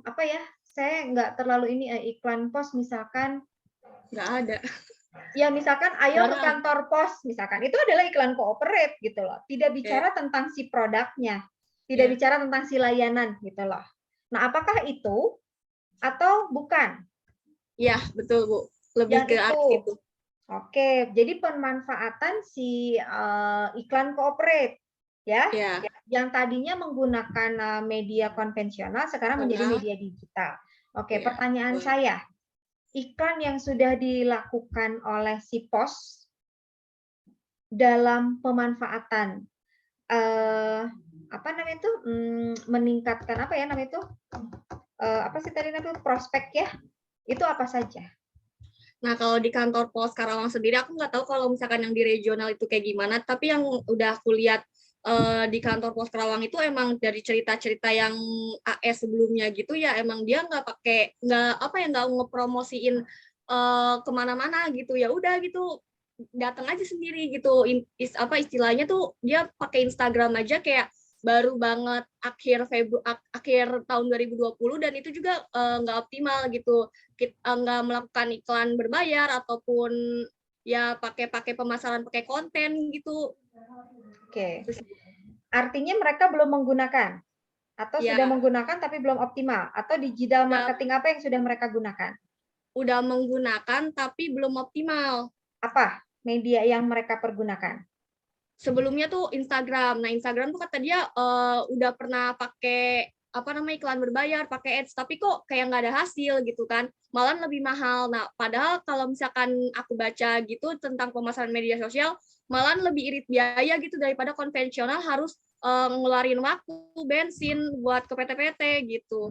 A: apa ya? Saya nggak terlalu ini iklan pos misalkan
G: nggak ada.
A: Ya misalkan ayo ke kantor pos misalkan. Itu adalah iklan cooperate gitu loh. Tidak bicara tentang si produknya. Tidak bicara tentang si layanan gitu loh. Nah, apakah itu atau bukan?
G: Ya, betul Bu. Lebih ke arah itu.
A: Oke, jadi pemanfaatan si iklan cooperate ya, yang tadinya menggunakan media konvensional sekarang menjadi media digital. Oke, pertanyaan saya, iklan yang sudah dilakukan oleh si pos dalam pemanfaatan apa namanya itu meningkatkan apa ya namanya itu apa sih tadi namanya prospek ya, Itu apa saja?
G: Nah, kalau di kantor pos Karawang sendiri, aku nggak tahu kalau misalkan yang di regional itu kayak gimana, tapi yang udah aku lihat di kantor pos Karawang itu emang dari cerita-cerita yang AE sebelumnya gitu ya, emang dia nggak ngepromosiin kemana-mana gitu, ya udah gitu datang aja sendiri gitu. Istilahnya tuh dia pakai Instagram aja kayak baru banget akhir tahun 2020 dan itu juga nggak optimal gitu. Kita nggak melakukan iklan berbayar ataupun ya pakai pemasaran pakai konten gitu.
A: Oke. Artinya mereka belum menggunakan atau
G: Ya,
A: sudah menggunakan tapi belum optimal, atau digital marketing apa yang sudah mereka gunakan?
G: udah menggunakan tapi belum optimal.
A: Apa media yang mereka pergunakan?
G: Sebelumnya tuh Instagram. Nah, Instagram tuh kata dia udah pernah pakai iklan berbayar, pakai ads, tapi kok kayak nggak ada hasil gitu kan, malah lebih mahal. Nah, padahal kalau misalkan aku baca gitu tentang pemasaran media sosial, malah lebih irit biaya gitu daripada konvensional harus ngeluarin waktu, bensin buat ke PT-PT gitu.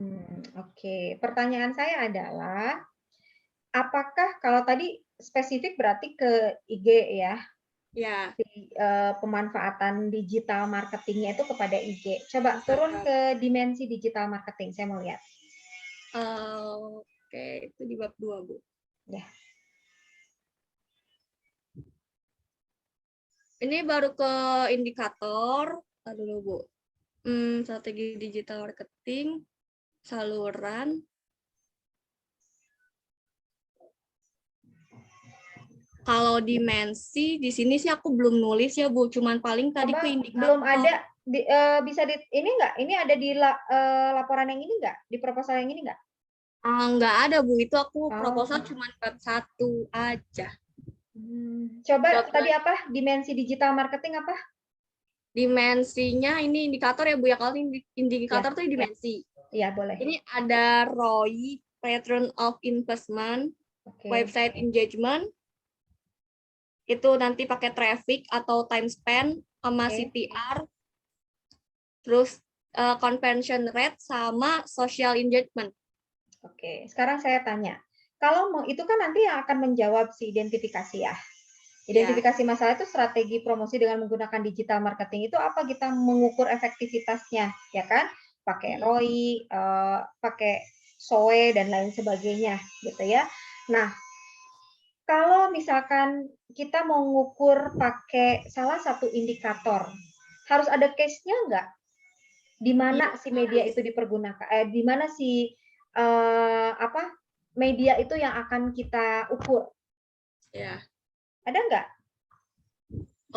A: Oke. Pertanyaan saya adalah, apakah kalau tadi spesifik berarti ke IG ya?
G: Ya.
A: Pemanfaatan digital marketingnya itu kepada IG. Coba turun ke dimensi digital marketing, saya mau lihat.
G: Oke, itu di bab 2, Bu.
A: Ya.
G: Ini baru ke indikator. Dulu, Bu. Strategi digital marketing, saluran. Kalau dimensi di sini sih aku belum nulis ya, Bu. Cuman paling tadi ke indikator.
A: Belum ada bisa ini enggak? Ini ada di laporan yang ini enggak? Di proposal yang ini enggak?
G: Enggak ada, Bu. Itu aku proposal cuman bab 1 aja.
A: Coba tadi apa? Dimensi digital marketing apa?
G: Dimensinya ini indikator ya, Bu. Ya, kalau indikator tuh dimensi.
A: Iya, boleh.
G: Ini ada ROI, Return of Investment, website engagement. Itu nanti pakai traffic atau time spend sama CTR, terus conversion rate sama social engagement.
A: Oke, sekarang saya tanya, kalau itu kan nanti yang akan menjawab si identifikasi ya. Identifikasi masalah itu strategi promosi dengan menggunakan digital marketing itu apa, kita mengukur efektivitasnya, ya kan? Pakai ROI, pakai SOE dan lain sebagainya, gitu ya. Nah, kalau misalkan kita mau ngukur pakai salah satu indikator, harus ada case-nya nggak? Di mana si media itu dipergunakan? Di mana si media itu yang akan kita ukur?
G: Ya.
A: Ada nggak?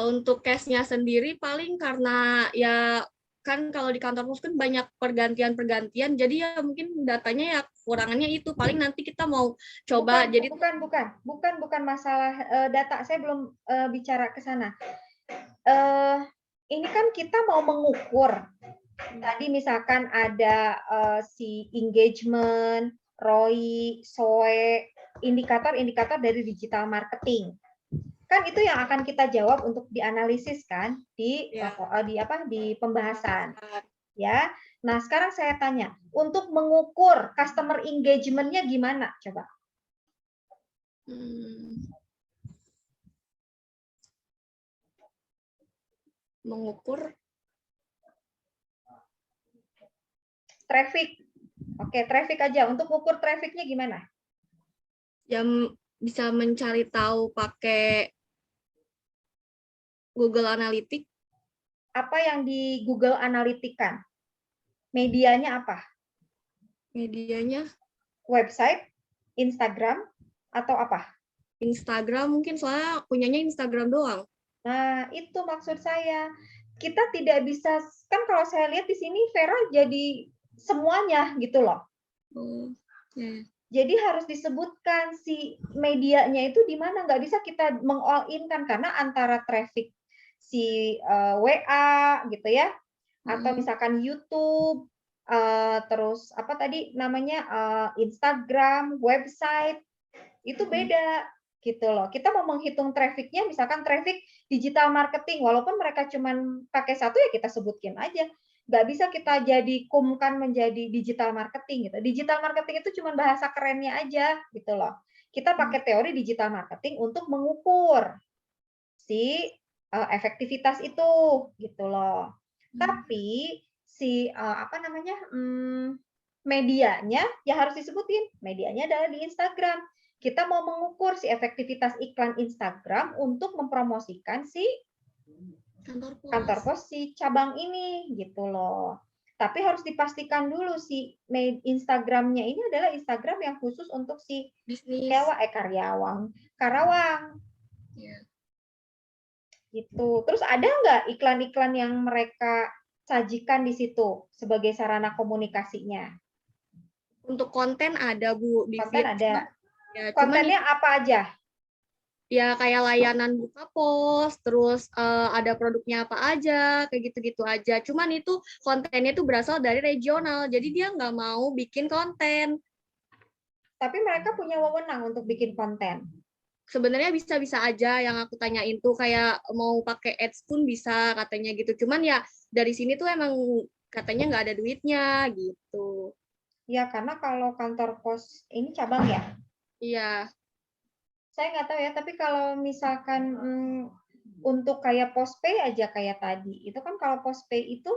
G: Untuk case-nya sendiri paling karena ya kan kalau di kantor pos kan banyak pergantian, jadi ya mungkin datanya ya kekurangannya itu, paling nanti kita mau coba
A: bukan masalah data, saya belum bicara ke sana. Ini kan kita mau mengukur tadi misalkan ada si engagement, ROI, SOE, indikator dari digital marketing. Kan itu yang akan kita jawab untuk dianalisis kan di pembahasan. Ya. Nah, sekarang saya tanya, untuk mengukur customer engagement-nya gimana? Coba.
G: Mengukur
A: traffic. Oke, traffic aja. Untuk ukur traffic-nya gimana?
G: Yang bisa mencari tahu pakai Google Analytics.
A: Apa yang di Google Analytics-kan? Medianya apa?
G: Medianya?
A: Website, Instagram, atau apa?
G: Instagram mungkin, soalnya punyanya Instagram doang.
A: Nah, itu maksud saya. Kita tidak bisa, kan kalau saya lihat di sini Vera jadi semuanya gitu loh. Jadi harus disebutkan si medianya itu di mana, nggak bisa kita meng-all in kan, karena antara traffic si WA gitu ya, atau misalkan YouTube, terus apa tadi namanya Instagram, website, itu beda gitu loh. Kita mau menghitung trafficnya, misalkan traffic digital marketing, walaupun mereka cuman pakai satu ya kita sebutkin aja nggak bisa kita kumkan menjadi digital marketing gitu. Digital marketing itu cuma bahasa kerennya aja gitu loh. Kita pakai teori digital marketing untuk mengukur si efektivitas itu gitu loh. Tapi si medianya ya harus disebutin. Medianya adalah di Instagram. Kita mau mengukur si efektivitas iklan Instagram untuk mempromosikan si kantor pos si cabang ini gitu loh. Tapi harus dipastikan dulu si Instagramnya ini adalah Instagram yang khusus untuk si
G: bisnis
A: Karawang.
G: ya.
A: Gitu. Terus ada nggak iklan-iklan yang mereka sajikan di situ sebagai sarana komunikasinya?
G: Untuk konten ada Bu di
A: Konten
G: feed.
A: ada.
G: Ya,
A: Kontennya apa aja?
G: Ya kayak layanan buka pos, terus ada produknya apa aja, kayak gitu-gitu aja. Cuman itu kontennya itu berasal dari regional, jadi dia nggak mau bikin konten.
A: Tapi mereka punya wewenang untuk bikin konten.
G: Sebenarnya bisa-bisa aja, yang aku tanyain tuh kayak mau pakai ads pun bisa katanya gitu. Cuman ya dari sini tuh emang katanya nggak ada duitnya gitu.
A: Ya karena kalau kantor pos ini cabang ya?
G: Iya.
A: Saya nggak tahu ya, tapi kalau misalkan untuk kayak Postpay aja kayak tadi, itu kan kalau Postpay itu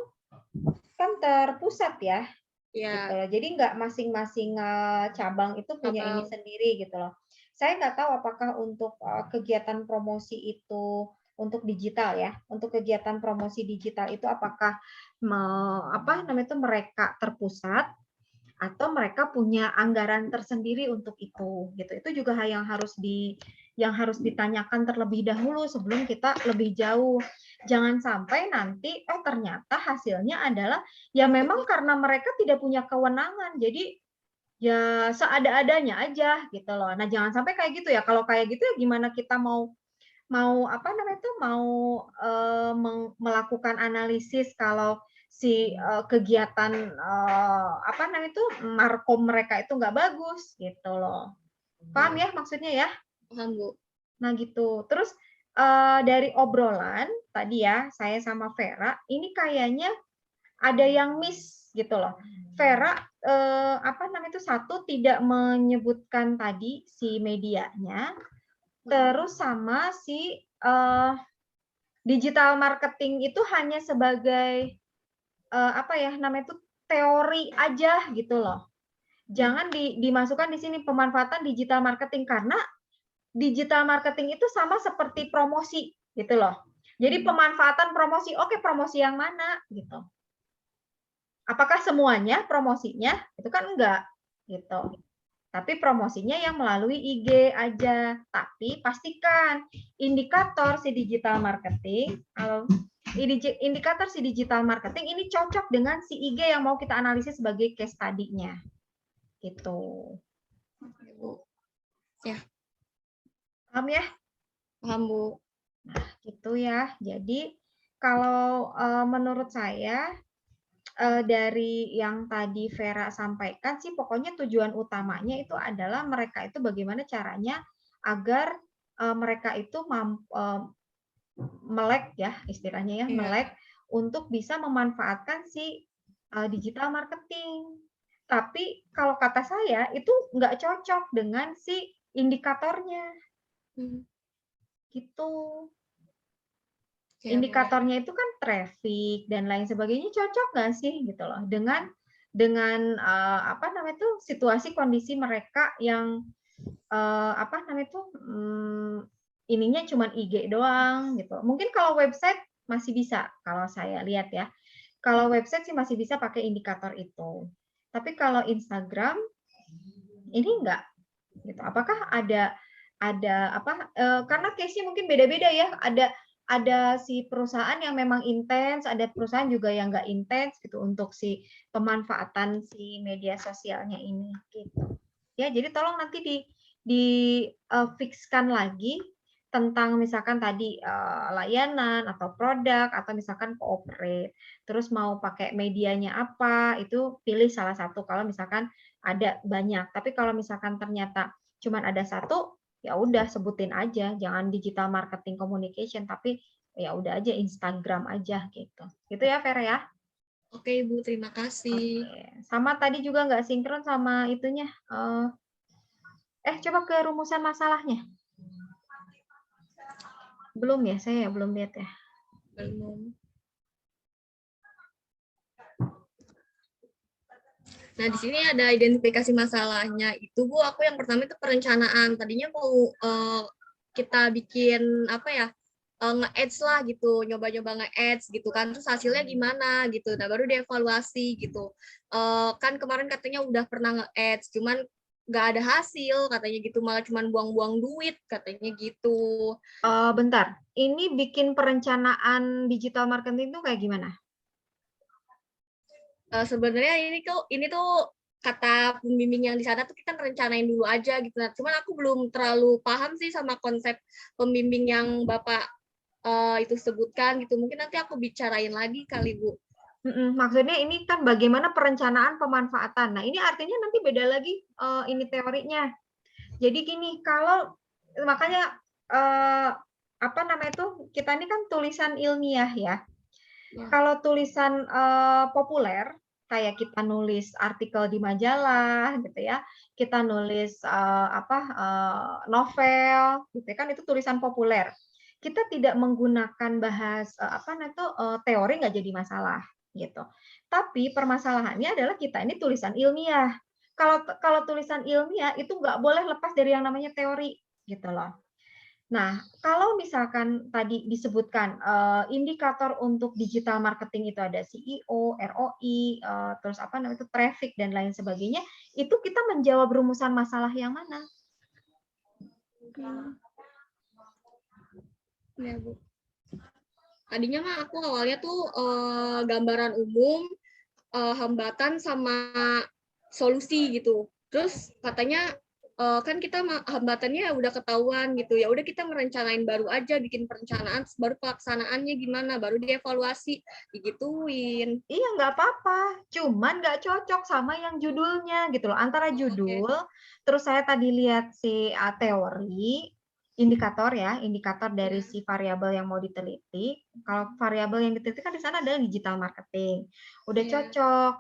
A: kan terpusat ya,
G: Iya.
A: gitu loh. Jadi nggak masing-masing cabang itu punya ini sendiri gitu loh. Saya nggak tahu apakah untuk kegiatan promosi itu untuk digital ya, untuk kegiatan promosi digital itu apakah mereka terpusat atau mereka punya anggaran tersendiri untuk itu gitu. Itu juga hal yang harus ditanyakan terlebih dahulu sebelum kita lebih jauh. Jangan sampai nanti ternyata hasilnya adalah ya memang karena mereka tidak punya kewenangan. Jadi ya seada-adanya aja gitu loh. Nah, jangan sampai kayak gitu ya. Kalau kayak gitu ya gimana kita mau melakukan analisis kalau si kegiatan markom mereka itu nggak bagus gitu loh. Paham ya maksudnya ya?
G: Paham, Bu.
A: Nah gitu. Terus dari obrolan tadi ya saya sama Vera ini kayaknya ada yang miss gitu loh. Vera satu tidak menyebutkan tadi si medianya, terus sama si digital marketing itu hanya sebagai teori aja gitu loh. Jangan dimasukkan di sini pemanfaatan digital marketing karena digital marketing itu sama seperti promosi gitu loh. Jadi pemanfaatan promosi, oke promosi yang mana gitu. Apakah semuanya promosinya? Itu kan enggak gitu. Tapi promosinya yang melalui IG aja. Tapi pastikan indikator si digital marketing ini cocok dengan si IG yang mau kita analisis sebagai case study-nya. Gitu.
G: Ya.
A: Paham ya?
G: Paham, Bu.
A: Nah, gitu ya. Jadi kalau menurut saya dari yang tadi Vera sampaikan sih pokoknya tujuan utamanya itu adalah mereka itu bagaimana caranya agar mereka itu melek ya istilahnya ya, melek untuk bisa memanfaatkan si digital marketing. Tapi kalau kata saya itu nggak cocok dengan si indikatornya. Gitu. Indikatornya itu kan traffic dan lain sebagainya, cocok nggak sih gitu loh dengan situasi kondisi mereka yang ininya cuma IG doang gitu. Mungkin kalau website masih bisa kalau saya lihat ya. Kalau website sih masih bisa pakai indikator itu. Tapi kalau Instagram ini enggak gitu. Apakah ada karena case-nya mungkin beda-beda ya. Ada si perusahaan yang memang intens, ada perusahaan juga yang nggak intens gitu untuk si pemanfaatan si media sosialnya ini gitu. Ya, jadi tolong nanti fixkan lagi tentang misalkan tadi layanan atau produk atau misalkan cooperate. Terus mau pakai medianya apa, itu pilih salah satu kalau misalkan ada banyak. Tapi kalau misalkan ternyata cuma ada satu, ya udah sebutin aja, jangan digital marketing communication tapi ya udah aja Instagram aja gitu. Gitu ya Vera ya?
G: Oke Ibu, terima kasih.
A: Oke. Sama tadi juga nggak sinkron sama itunya. Coba ke rumusan masalahnya. Belum ya, saya belum lihat ya.
G: Belum. Nah, di sini ada identifikasi masalahnya. Itu Bu, aku yang pertama itu perencanaan. Tadinya mau kita bikin apa ya? Nge-ads lah gitu, nyoba-nyoba nge-ads gitu kan, terus hasilnya gimana gitu, nah baru dievaluasi gitu. Kan kemarin katanya udah pernah nge-ads, cuman nggak ada hasil katanya gitu, malah cuman buang-buang duit katanya gitu.
A: Bentar, ini bikin perencanaan digital marketing itu kayak gimana?
G: Sebenarnya ini tuh kata pembimbing yang di sana tuh kita rencanain dulu aja gitu. Nah, cuman aku belum terlalu paham sih sama konsep pembimbing yang Bapak itu sebutkan gitu. Mungkin nanti aku bicarain lagi kali Bu.
A: Maksudnya ini kan bagaimana perencanaan pemanfaatan. Nah, ini artinya nanti beda lagi ini teorinya. Jadi gini, kalau makanya apa namanya itu, kita ini kan tulisan ilmiah ya. Kalau tulisan populer kayak kita nulis artikel di majalah gitu ya, kita nulis novel gitu kan, itu tulisan populer. Kita tidak menggunakan teori nggak jadi masalah gitu. Tapi permasalahannya adalah kita ini tulisan ilmiah. Kalau tulisan ilmiah itu nggak boleh lepas dari yang namanya teori gitu loh. Nah, kalau misalkan tadi disebutkan indikator untuk digital marketing itu ada CEO, ROI, terus apa namanya itu traffic dan lain sebagainya, itu kita menjawab rumusan masalah yang mana?
G: Ya, Bu. Tadinya mah aku awalnya tuh gambaran umum, hambatan sama solusi gitu. Terus katanya kan kita hambatannya udah ketahuan gitu, ya udah kita merencanain baru aja, bikin perencanaan, baru pelaksanaannya gimana, baru dievaluasi, digituin.
A: Iya, nggak apa-apa, cuman nggak cocok sama yang judulnya gitu loh. Antara judul, terus saya tadi lihat si teori, indikator ya, indikator dari si variabel yang mau diteliti. Kalau variabel yang diteliti kan di sana adalah digital marketing. Udah cocok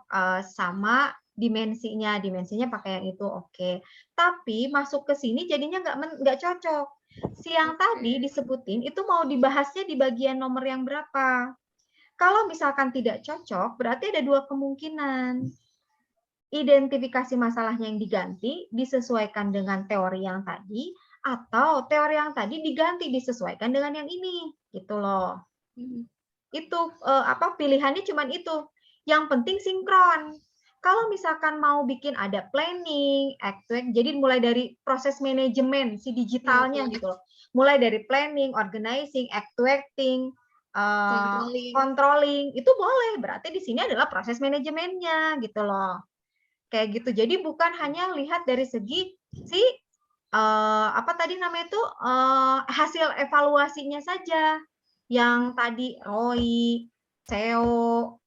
A: sama dimensinya pakai yang itu, oke. Tapi masuk ke sini jadinya nggak cocok. Siang tadi disebutin itu mau dibahasnya di bagian nomor yang berapa? Kalau misalkan tidak cocok, berarti ada dua kemungkinan. Identifikasi masalahnya yang diganti disesuaikan dengan teori yang tadi, atau teori yang tadi diganti disesuaikan dengan yang ini, gitu loh. Itu pilihannya cuma itu. Yang penting sinkron. Kalau misalkan mau bikin ada planning, actuate, jadi mulai dari proses manajemen si digitalnya gitu loh. Mulai dari planning, organizing, actuating, controlling, itu boleh. Berarti di sini adalah proses manajemennya gitu loh. Kayak gitu. Jadi bukan hanya lihat dari segi si hasil evaluasinya saja. Yang tadi ROI, SEO,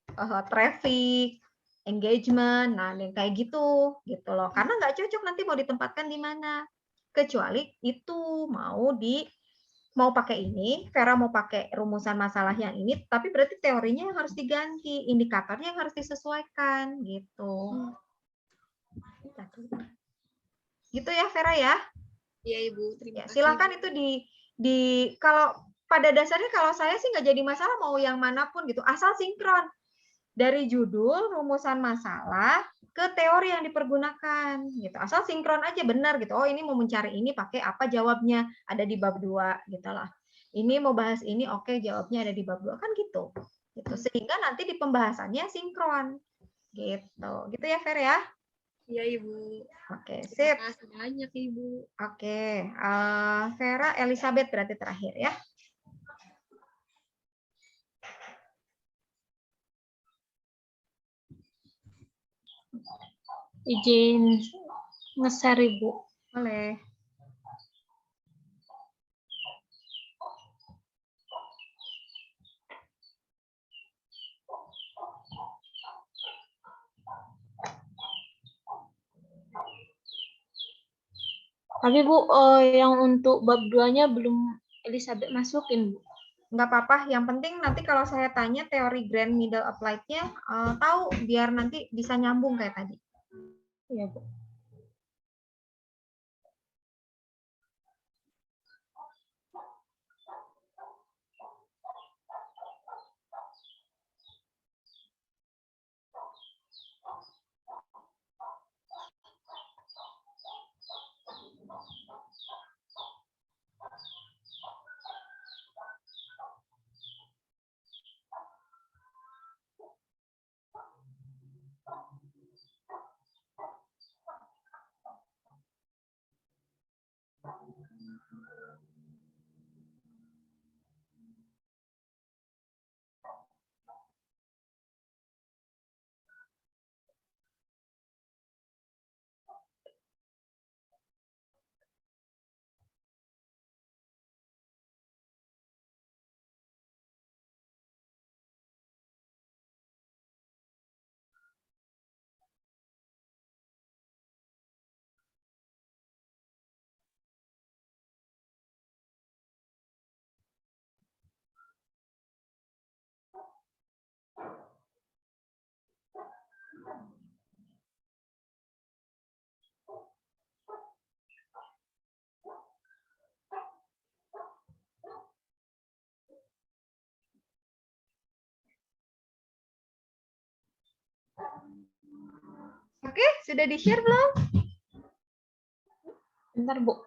A: traffic, engagement, nah yang kayak gitu loh. Karena nggak cocok nanti mau ditempatkan di mana. Kecuali itu mau pakai ini, Vera mau pakai rumusan masalah yang ini, tapi berarti teorinya yang harus diganti, indikatornya yang harus disesuaikan gitu. Gitu ya Vera ya.
G: Iya Ibu, terima kasih.
A: Silakan itu kalau pada dasarnya kalau saya sih nggak jadi masalah mau yang manapun gitu, asal sinkron dari judul rumusan masalah ke teori yang dipergunakan gitu. Asal sinkron aja benar gitu. Oh, ini mau mencari ini pakai apa jawabnya ada di bab 2 gitu lah. Ini mau bahas ini, oke, jawabnya ada di bab 2 kan gitu. Gitu. Sehingga nanti di pembahasannya sinkron. Gitu. Gitu ya, Fer ya?
G: Iya, Ibu.
A: Oke, sip.
G: Terima kasih banyak, Ibu.
A: Oke, Vera Elizabeth berarti terakhir ya.
H: Izin nge-share Ibu.
A: Boleh.
H: Tapi Bu, yang untuk bab 2-nya belum Elizabeth masukin, Bu.
A: nggak apa-apa. Yang penting nanti kalau saya tanya teori grand middle applied-nya tahu biar nanti bisa nyambung kayak tadi.
H: Iya, Bu.
A: Oke, sudah di-share belum?
H: Bentar, Bu.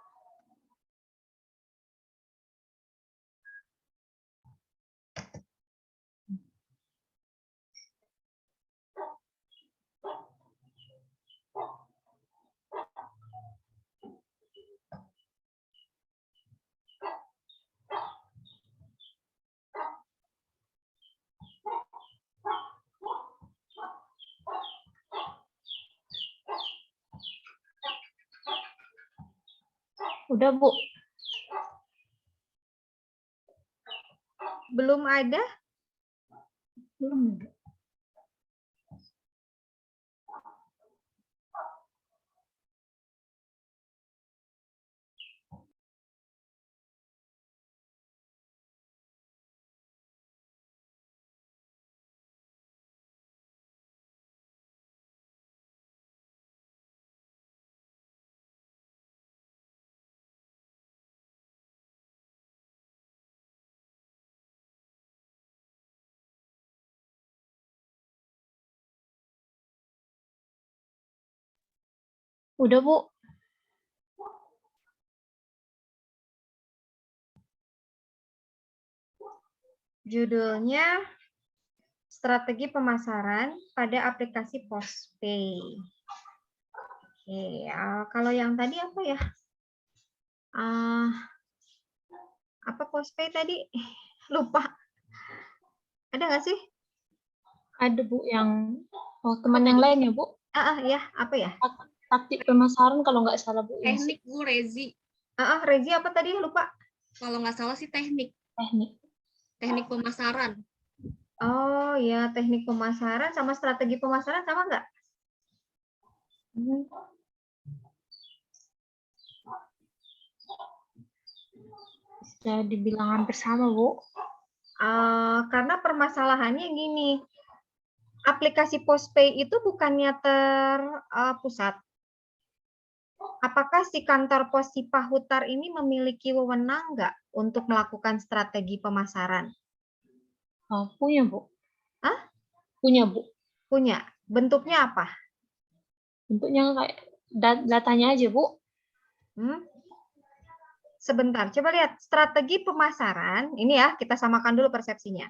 H: Udah, Bu.
A: Belum ada?
H: Belum. Udah, Bu.
A: Judulnya Strategi Pemasaran pada Aplikasi Postpay. Oke, kalau yang tadi apa ya? Apa Postpay tadi? Lupa. Ada nggak sih?
H: Ada, Bu, yang teman yang lain ya, Bu.
A: Ya, apa ya?
H: Taktik pemasaran kalau nggak salah, Bu.
G: Teknik, Bu, Rezi.
A: Rezi apa tadi? Lupa.
G: Kalau nggak salah sih teknik.
H: Teknik
G: Pemasaran.
A: Oh ya, teknik pemasaran sama strategi pemasaran sama nggak?
H: Bisa dibilang hampir sama, Bu.
A: Karena permasalahannya gini, aplikasi Postpay itu bukannya terpusat. Apakah si kantor pos Cipahutar ini memiliki wewenang nggak untuk melakukan strategi pemasaran?
H: Punya, Bu. Punya, Bu.
A: Punya. Bentuknya apa?
H: Bentuknya kayak datanya aja, Bu.
A: Sebentar, coba lihat strategi pemasaran. Ini ya, kita samakan dulu persepsinya.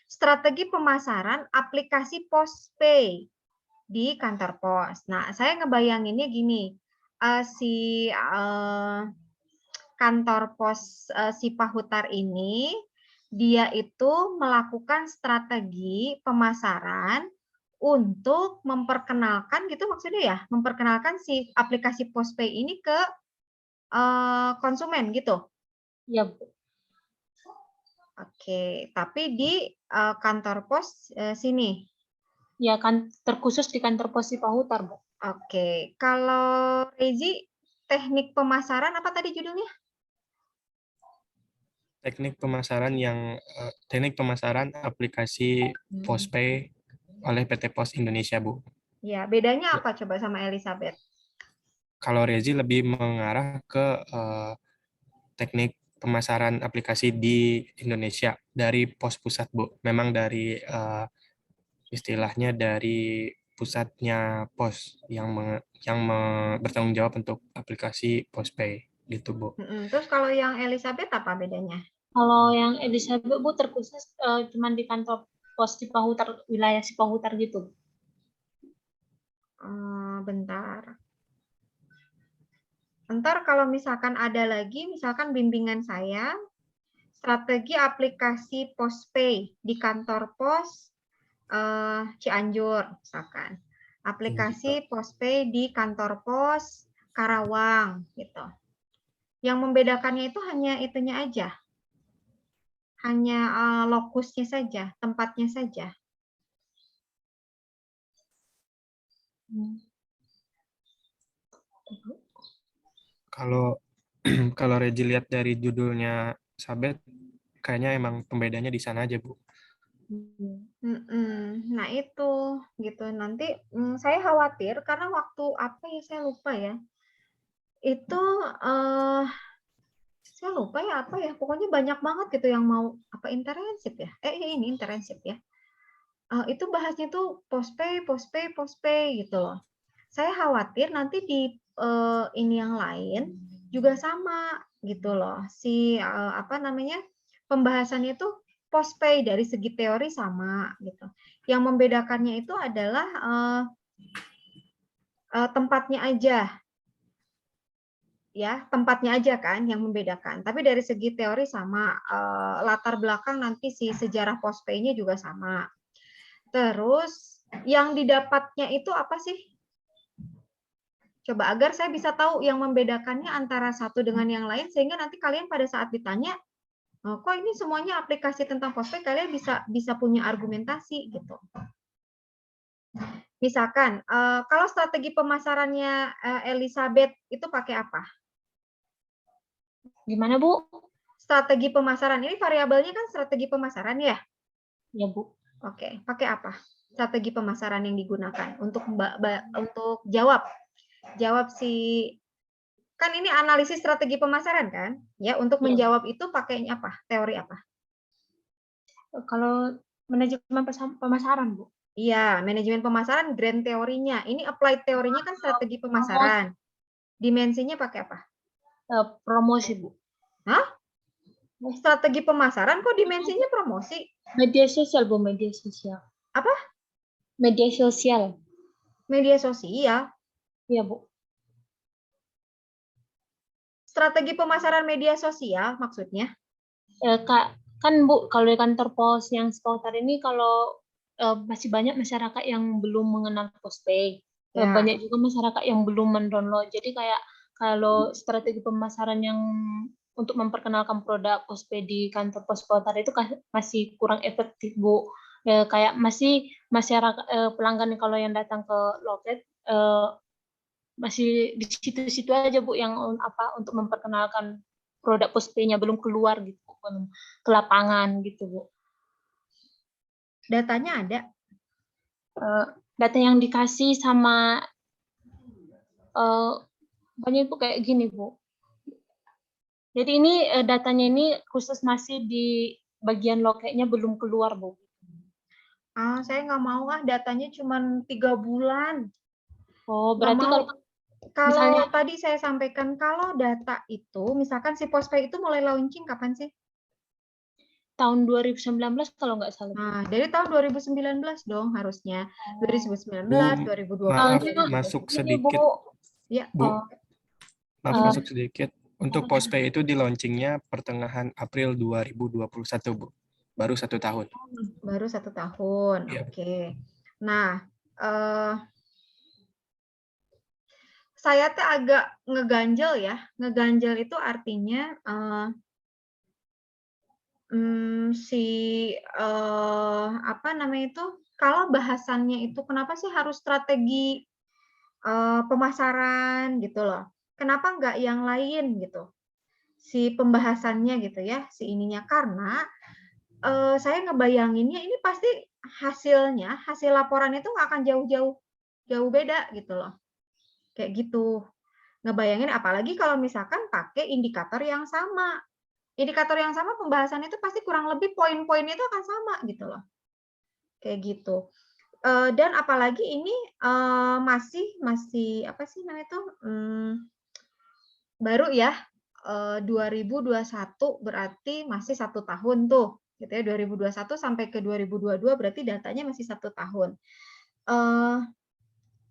A: Strategi pemasaran aplikasi Postpay di kantor pos. Nah, saya ngebayanginnya gini, si kantor pos Cipahutar ini, dia itu melakukan strategi pemasaran untuk memperkenalkan gitu maksudnya ya, memperkenalkan si aplikasi Postpay ini ke konsumen gitu.
H: Iya, Bu.
A: Oke, tapi di kantor pos sini.
H: Ya, kan terkhusus di kantor pos Cipahutar, Bu.
A: Oke, kalau Rezi, teknik pemasaran apa tadi judulnya?
B: teknik pemasaran aplikasi Postpay oleh PT Pos Indonesia, Bu.
A: Ya, bedanya apa coba sama Elizabeth?
B: Kalau Rezi lebih mengarah ke teknik pemasaran aplikasi di Indonesia dari pos pusat, Bu. Memang dari istilahnya dari pusatnya pos yang bertanggung jawab untuk aplikasi Postpay gitu, Bu.
A: Terus kalau yang Elizabeth apa bedanya?
H: Kalau yang Elizabeth Bu terkhusus cuman di kantor pos Cipahutar, wilayah Cipahutar gitu.
A: Bentar. Ntar kalau misalkan ada lagi, misalkan bimbingan saya, strategi aplikasi Postpay di kantor pos Cianjur, misalkan. Aplikasi Postpay di kantor pos Karawang, gitu. Yang membedakannya itu hanya itunya aja. Hanya lokusnya saja, tempatnya saja.
B: Kalau Regi lihat dari judulnya Sabet, kayaknya emang pembedanya di sana aja, Bu.
A: Nah itu gitu. Nanti saya khawatir karena waktu apa ya saya lupa ya. Itu saya lupa ya apa ya. Pokoknya banyak banget gitu yang mau apa internship ya. Ini internship ya. Itu bahasnya tuh Postpay gitu loh. Saya khawatir nanti di ini yang lain juga sama gitu loh. Si apa namanya? Pembahasannya itu Postpay dari segi teori sama gitu. Yang membedakannya itu adalah tempatnya aja. Ya, tempatnya aja kan yang membedakan. Tapi dari segi teori sama, latar belakang nanti si sejarah Postpay-nya juga sama. Terus yang didapatnya itu apa sih? Coba agar saya bisa tahu yang membedakannya antara satu dengan yang lain sehingga nanti kalian pada saat ditanya, kok ini semuanya aplikasi tentang Postpay, kalian bisa punya argumentasi gitu. Misalkan kalau strategi pemasarannya Elizabeth itu pakai apa?
H: Gimana, Bu?
A: Strategi pemasaran ini variabelnya kan strategi pemasaran ya?
H: Ya, Bu.
A: Oke, pakai apa? Strategi pemasaran yang digunakan untuk jawab si kan ini analisis strategi pemasaran kan? Ya, untuk menjawab itu pakainya apa? Teori apa?
H: Kalau manajemen pemasaran, Bu.
A: Iya, manajemen pemasaran grand teorinya. Ini applied teorinya kan strategi pemasaran. Dimensinya pakai apa?
H: Promosi, Bu.
A: Hah? Strategi pemasaran kok dimensinya promosi?
H: Media sosial, Bu, media sosial.
A: Apa?
H: Media sosial.
A: Media sosial?
H: Iya, Bu.
A: Strategi pemasaran media sosial maksudnya?
H: Kan Bu, kalau di kantor pos yang Cipahutar ini kalau masih banyak masyarakat yang belum mengenal Postpay. Banyak juga masyarakat yang belum mendownload. Jadi kayak kalau strategi pemasaran yang untuk memperkenalkan produk Postpay di kantor pos Cipahutar itu masih kurang efektif, Bu. Kayak masih masyarakat pelanggan kalau yang datang ke loket masih di situ-situ aja, Bu, yang untuk memperkenalkan produk Postpay-nya belum keluar gitu, belum ke lapangan gitu, Bu.
A: Datanya ada?
H: Data yang dikasih sama banyak itu kayak gini, Bu. Jadi ini datanya ini khusus masih di bagian loketnya belum keluar, Bu.
A: Saya nggak mau datanya cuma 3 bulan.
H: Oh, berarti
A: kalau
H: misalnya,
A: tadi saya sampaikan kalau data itu, misalkan si Postpay itu mulai launching kapan sih?
H: tahun 2019 kalau nggak salah.
A: Nah, dari tahun 2019 dong harusnya. 2019, 2020.
B: Maaf, masuk sedikit.
A: Ya,
B: Bu. Maaf, masuk sedikit. Untuk Postpay itu di launchingnya pertengahan April 2021, Bu. Baru 1 tahun.
A: Baru 1 tahun,
B: ya.
A: Oke. Nah, saya tuh agak ngeganjel ya. Ngeganjel itu artinya apa namanya itu? Kalau bahasannya itu kenapa sih harus strategi pemasaran gitu loh? Kenapa nggak yang lain gitu? si pembahasannya gitu ya, si ininya. Karena saya ngebayanginnya ini pasti hasil laporan itu nggak akan jauh beda gitu loh. Kayak gitu. Ngebayangin apalagi kalau misalkan pakai indikator yang sama. Indikator yang sama pembahasan itu pasti kurang lebih poin-poinnya itu akan sama gitu loh. Kayak gitu. Dan apalagi ini masih apa sih namanya itu baru ya 2021 berarti masih 1 tahun tuh gitu ya 2021 sampai ke 2022 berarti datanya masih 1 tahun.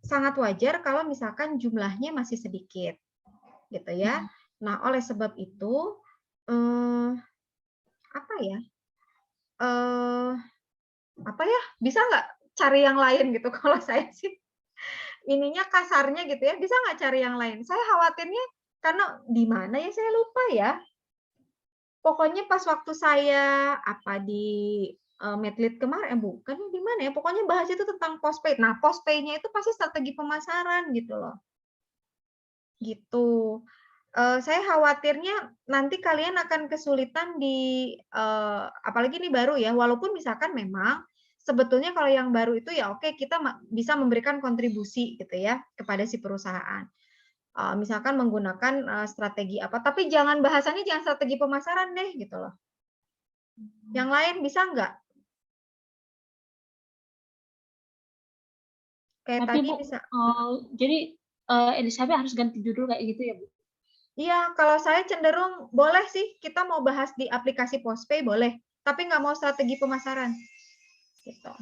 A: Sangat wajar kalau misalkan jumlahnya masih sedikit gitu ya. Nah, oleh sebab itu apa ya? Apa ya? Bisa nggak cari yang lain gitu kalau saya sih ininya kasarnya gitu ya, bisa nggak cari yang lain? Saya khawatirnya karena di mana ya saya lupa ya. Pokoknya pas waktu saya apa di Medlead kemarin, bukan di mana ya? Pokoknya bahas itu tentang postpaid. Nah, postpaid-nya itu pasti strategi pemasaran gitu loh. Gitu. Saya khawatirnya nanti kalian akan kesulitan di apalagi ini baru ya, walaupun misalkan memang sebetulnya kalau yang baru itu ya oke kita bisa memberikan kontribusi gitu ya kepada si perusahaan. Misalkan menggunakan strategi apa, tapi bahasannya jangan strategi pemasaran deh gitu loh. Yang lain bisa nggak? Kayak
H: Tapi
A: tadi
H: Bu,
A: bisa.
H: jadi Elizabeth harus ganti judul kayak gitu ya Bu?
A: Iya, kalau saya cenderung boleh sih kita mau bahas di aplikasi Postpay boleh, tapi nggak mau strategi pemasaran. Gitu.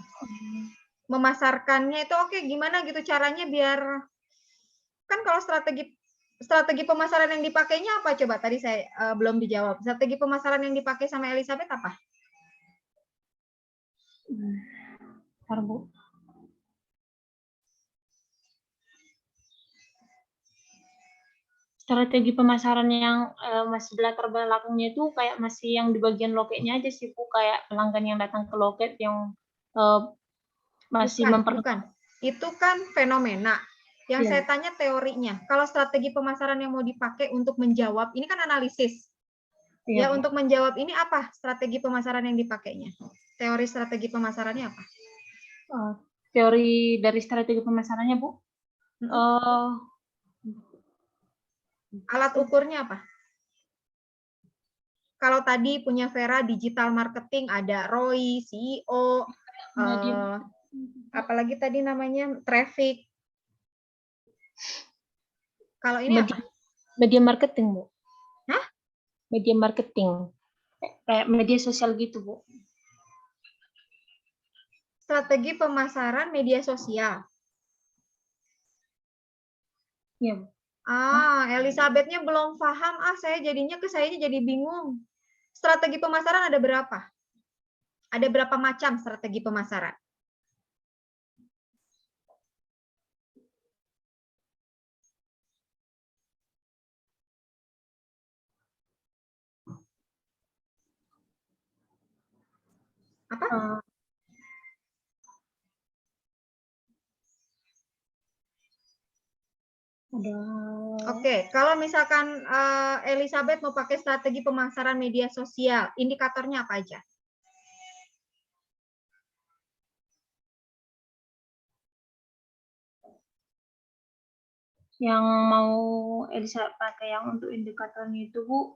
A: Memasarkannya itu oke, gimana gitu caranya biar kan kalau strategi pemasaran yang dipakainya apa coba tadi saya belum dijawab. Strategi pemasaran yang dipakai sama Elizabeth apa?
H: Bentar, Bu. Strategi pemasaran yang masih di latar belakangnya itu kayak masih yang di bagian loketnya aja sih Bu, kayak pelanggan yang datang ke loket yang masih
A: bukan. Itu kan fenomena. Yang saya tanya teorinya. Kalau strategi pemasaran yang mau dipakai untuk menjawab, ini kan analisis. Ya, untuk menjawab ini apa strategi pemasaran yang dipakainya? Teori strategi pemasarannya apa?
H: Teori dari strategi pemasarannya Bu?
A: Alat ukurnya apa? Kalau tadi punya Vera digital marketing, ada ROI, CEO, apalagi tadi namanya traffic. Kalau ini apa?
H: Media marketing, Bu.
A: Hah?
H: Media marketing. Kayak media sosial gitu, Bu.
A: Strategi pemasaran media sosial.
H: Iya, Bu.
A: Elizabeth-nya belum paham. Saya jadinya jadi bingung. Strategi pemasaran ada berapa? Ada berapa macam strategi pemasaran? Apa? Oke, kalau misalkan Elizabeth mau pakai strategi pemasaran media sosial, indikatornya apa aja?
H: Yang mau Elisa pakai yang untuk indikatornya itu Bu,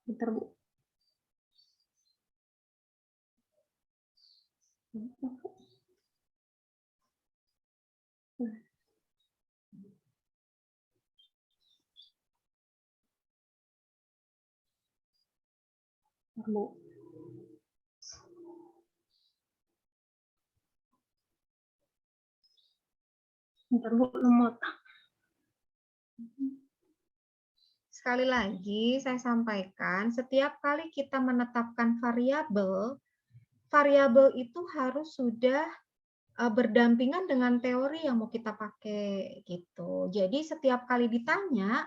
H: bentar Bu. Bu. Bentar Bu, lemot.
A: Sekali lagi saya sampaikan, setiap kali kita menetapkan variabel, variabel itu harus sudah berdampingan dengan teori yang mau kita pakai gitu. Jadi setiap kali ditanya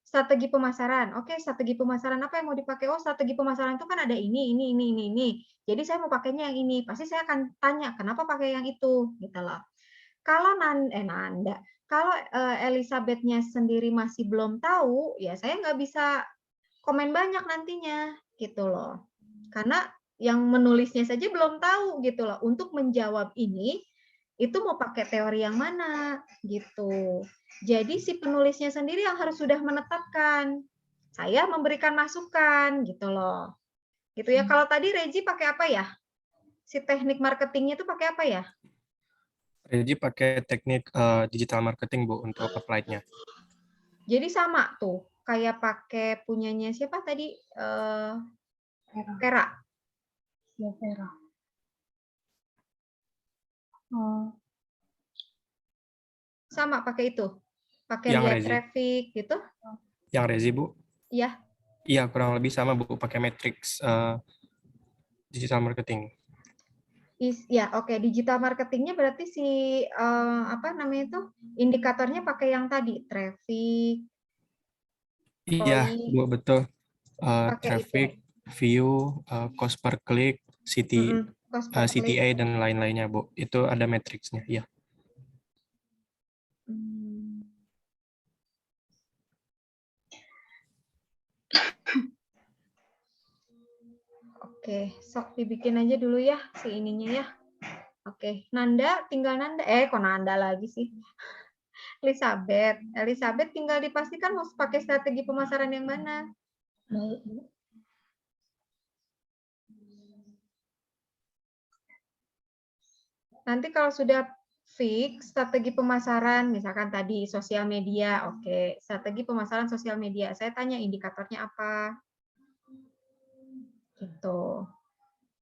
A: strategi pemasaran, oke strategi pemasaran apa yang mau dipakai? Oh strategi pemasaran itu kan ada ini. Jadi saya mau pakainya yang ini. Pasti saya akan tanya kenapa pakai yang itu, gitu loh. Kalau kalau Elizabeth-nya sendiri masih belum tahu, ya saya nggak bisa komen banyak nantinya, gitu loh. Karena yang menulisnya saja belum tahu, gitu loh. Untuk menjawab ini, itu mau pakai teori yang mana, gitu. Jadi si penulisnya sendiri yang harus sudah menetapkan. Saya memberikan masukan, gitu loh. Gitu ya. Kalau tadi Regi pakai apa ya? Si teknik marketingnya itu pakai apa ya?
B: Regi pakai teknik digital marketing, Bu, untuk applied-nya.
A: Jadi sama tuh, kayak pakai punyanya siapa tadi? Vera.
H: Ya, Vera. Oh,
A: Sama pakai itu. Pakai
B: Yang
A: lihat
B: Rezi.
A: traffic gitu.
B: Yang Rezi, Bu?
A: Iya.
B: Iya, kurang lebih sama, Bu, pakai matrix digital marketing.
A: Ya, oke. Digital marketingnya berarti si apa namanya itu indikatornya pakai yang tadi traffic.
B: Iya, Bu, betul.
A: Pakai
B: Traffic,
A: itu.
B: view, cost per click,
A: Cost per click.
B: CTA dan lain-lainnya, Bu. Itu ada matriksnya, iya.
A: Oke, sok dibikin aja dulu ya si ininya ya. Oke, Nanda, tinggal Nanda. Kok Nanda lagi sih? Elizabeth tinggal dipastikan mau pakai strategi pemasaran yang mana.
H: baik, Bu.
A: Nanti kalau sudah fix strategi pemasaran, misalkan tadi sosial media, oke, strategi pemasaran sosial media. Saya tanya indikatornya apa. Gitu.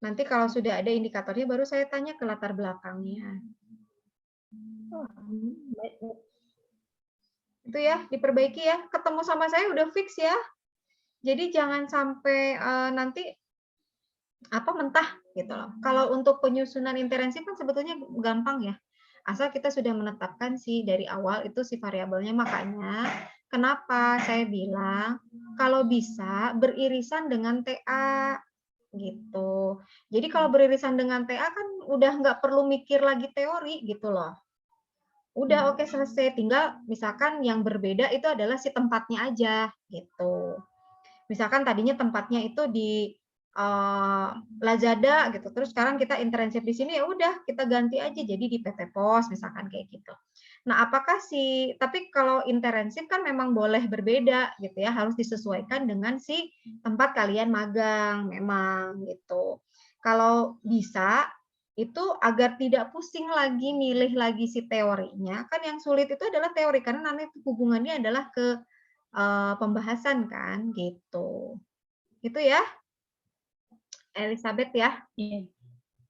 A: Nanti kalau sudah ada indikatornya baru saya tanya ke latar belakangnya.
H: Baik, Bu.
A: Itu ya, diperbaiki ya. Ketemu sama saya udah fix ya. Jadi jangan sampai nanti apa mentah gitu loh. Kalau untuk penyusunan intervensi kan sebetulnya gampang ya. Asal kita sudah menetapkan sih dari awal itu si variabelnya. Makanya kenapa saya bilang kalau bisa beririsan dengan TA gitu. Jadi kalau beririsan dengan TA kan udah nggak perlu mikir lagi teori gitu loh. Udah oke, selesai. Tinggal misalkan yang berbeda itu adalah si tempatnya aja gitu. Misalkan tadinya tempatnya itu di Lazada gitu, terus sekarang kita internship di sini, ya udah kita ganti aja jadi di PT Pos misalkan kayak gitu. Nah, tapi kalau internship kan memang boleh berbeda gitu ya, harus disesuaikan dengan si tempat kalian magang memang gitu. Kalau bisa itu agar tidak pusing lagi milih lagi si teorinya, kan yang sulit itu adalah teori karena nanti hubungannya adalah ke pembahasan kan gitu. Itu ya. Elizabeth ya.
H: Iya.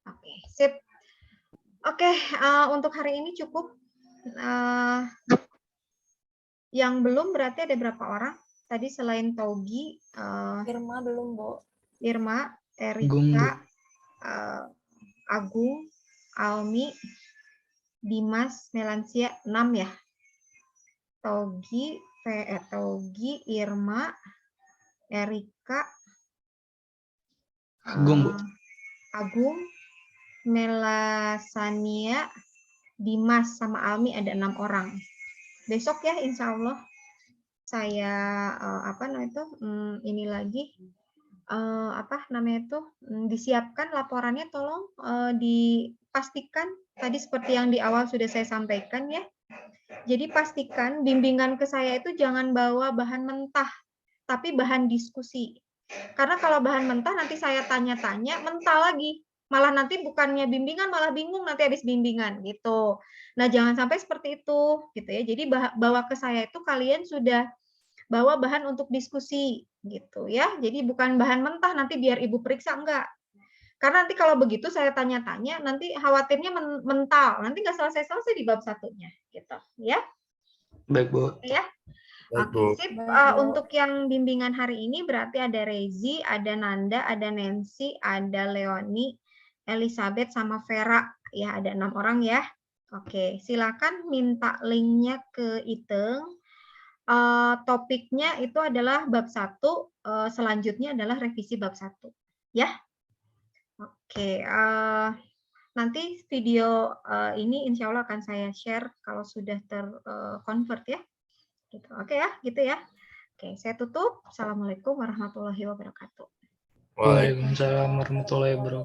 A: Oke, sip. Oke, untuk hari ini cukup. Yang belum berarti ada berapa orang? Tadi selain Togi,
G: Irma belum, Bu.
A: Irma, Erika, Agung, Almi, Dimas, Melansia, 6 ya. Togi, Irma, Erika, Agung, Melasania, Dimas, sama Almi ada 6 orang. Besok ya, insya Allah saya ini lagi disiapkan laporannya, tolong dipastikan tadi seperti yang di awal sudah saya sampaikan ya. Jadi pastikan bimbingan ke saya itu jangan bawa bahan mentah, tapi bahan diskusi. Karena kalau bahan mentah nanti saya tanya-tanya, mentah lagi. Malah nanti bukannya bimbingan, malah bingung nanti habis bimbingan gitu. Nah, jangan sampai seperti itu gitu ya. Jadi bawa ke saya itu kalian sudah bawa bahan untuk diskusi gitu ya. Jadi bukan bahan mentah nanti biar Ibu periksa, enggak. Karena nanti kalau begitu saya tanya-tanya, nanti khawatirnya mental. Nanti nggak selesai-selesai di bab satunya gitu ya.
C: Baik, Bu.
A: Ya. Oke, sip. Untuk yang bimbingan hari ini berarti ada Rezi, ada Nanda, ada Nancy, ada Leoni, Elizabeth, sama Vera. Ya, ada 6 orang ya. Oke, silakan minta linknya ke Iteng. Topiknya itu adalah bab 1, selanjutnya adalah revisi bab 1. Ya. Oke, nanti video ini insya Allah akan saya share kalau sudah terconvert ya. Gitu. Oke ya, gitu ya. Oke, saya tutup. Assalamualaikum warahmatullahi wabarakatuh.
I: Waalaikumsalam warahmatullahi wabarakatuh.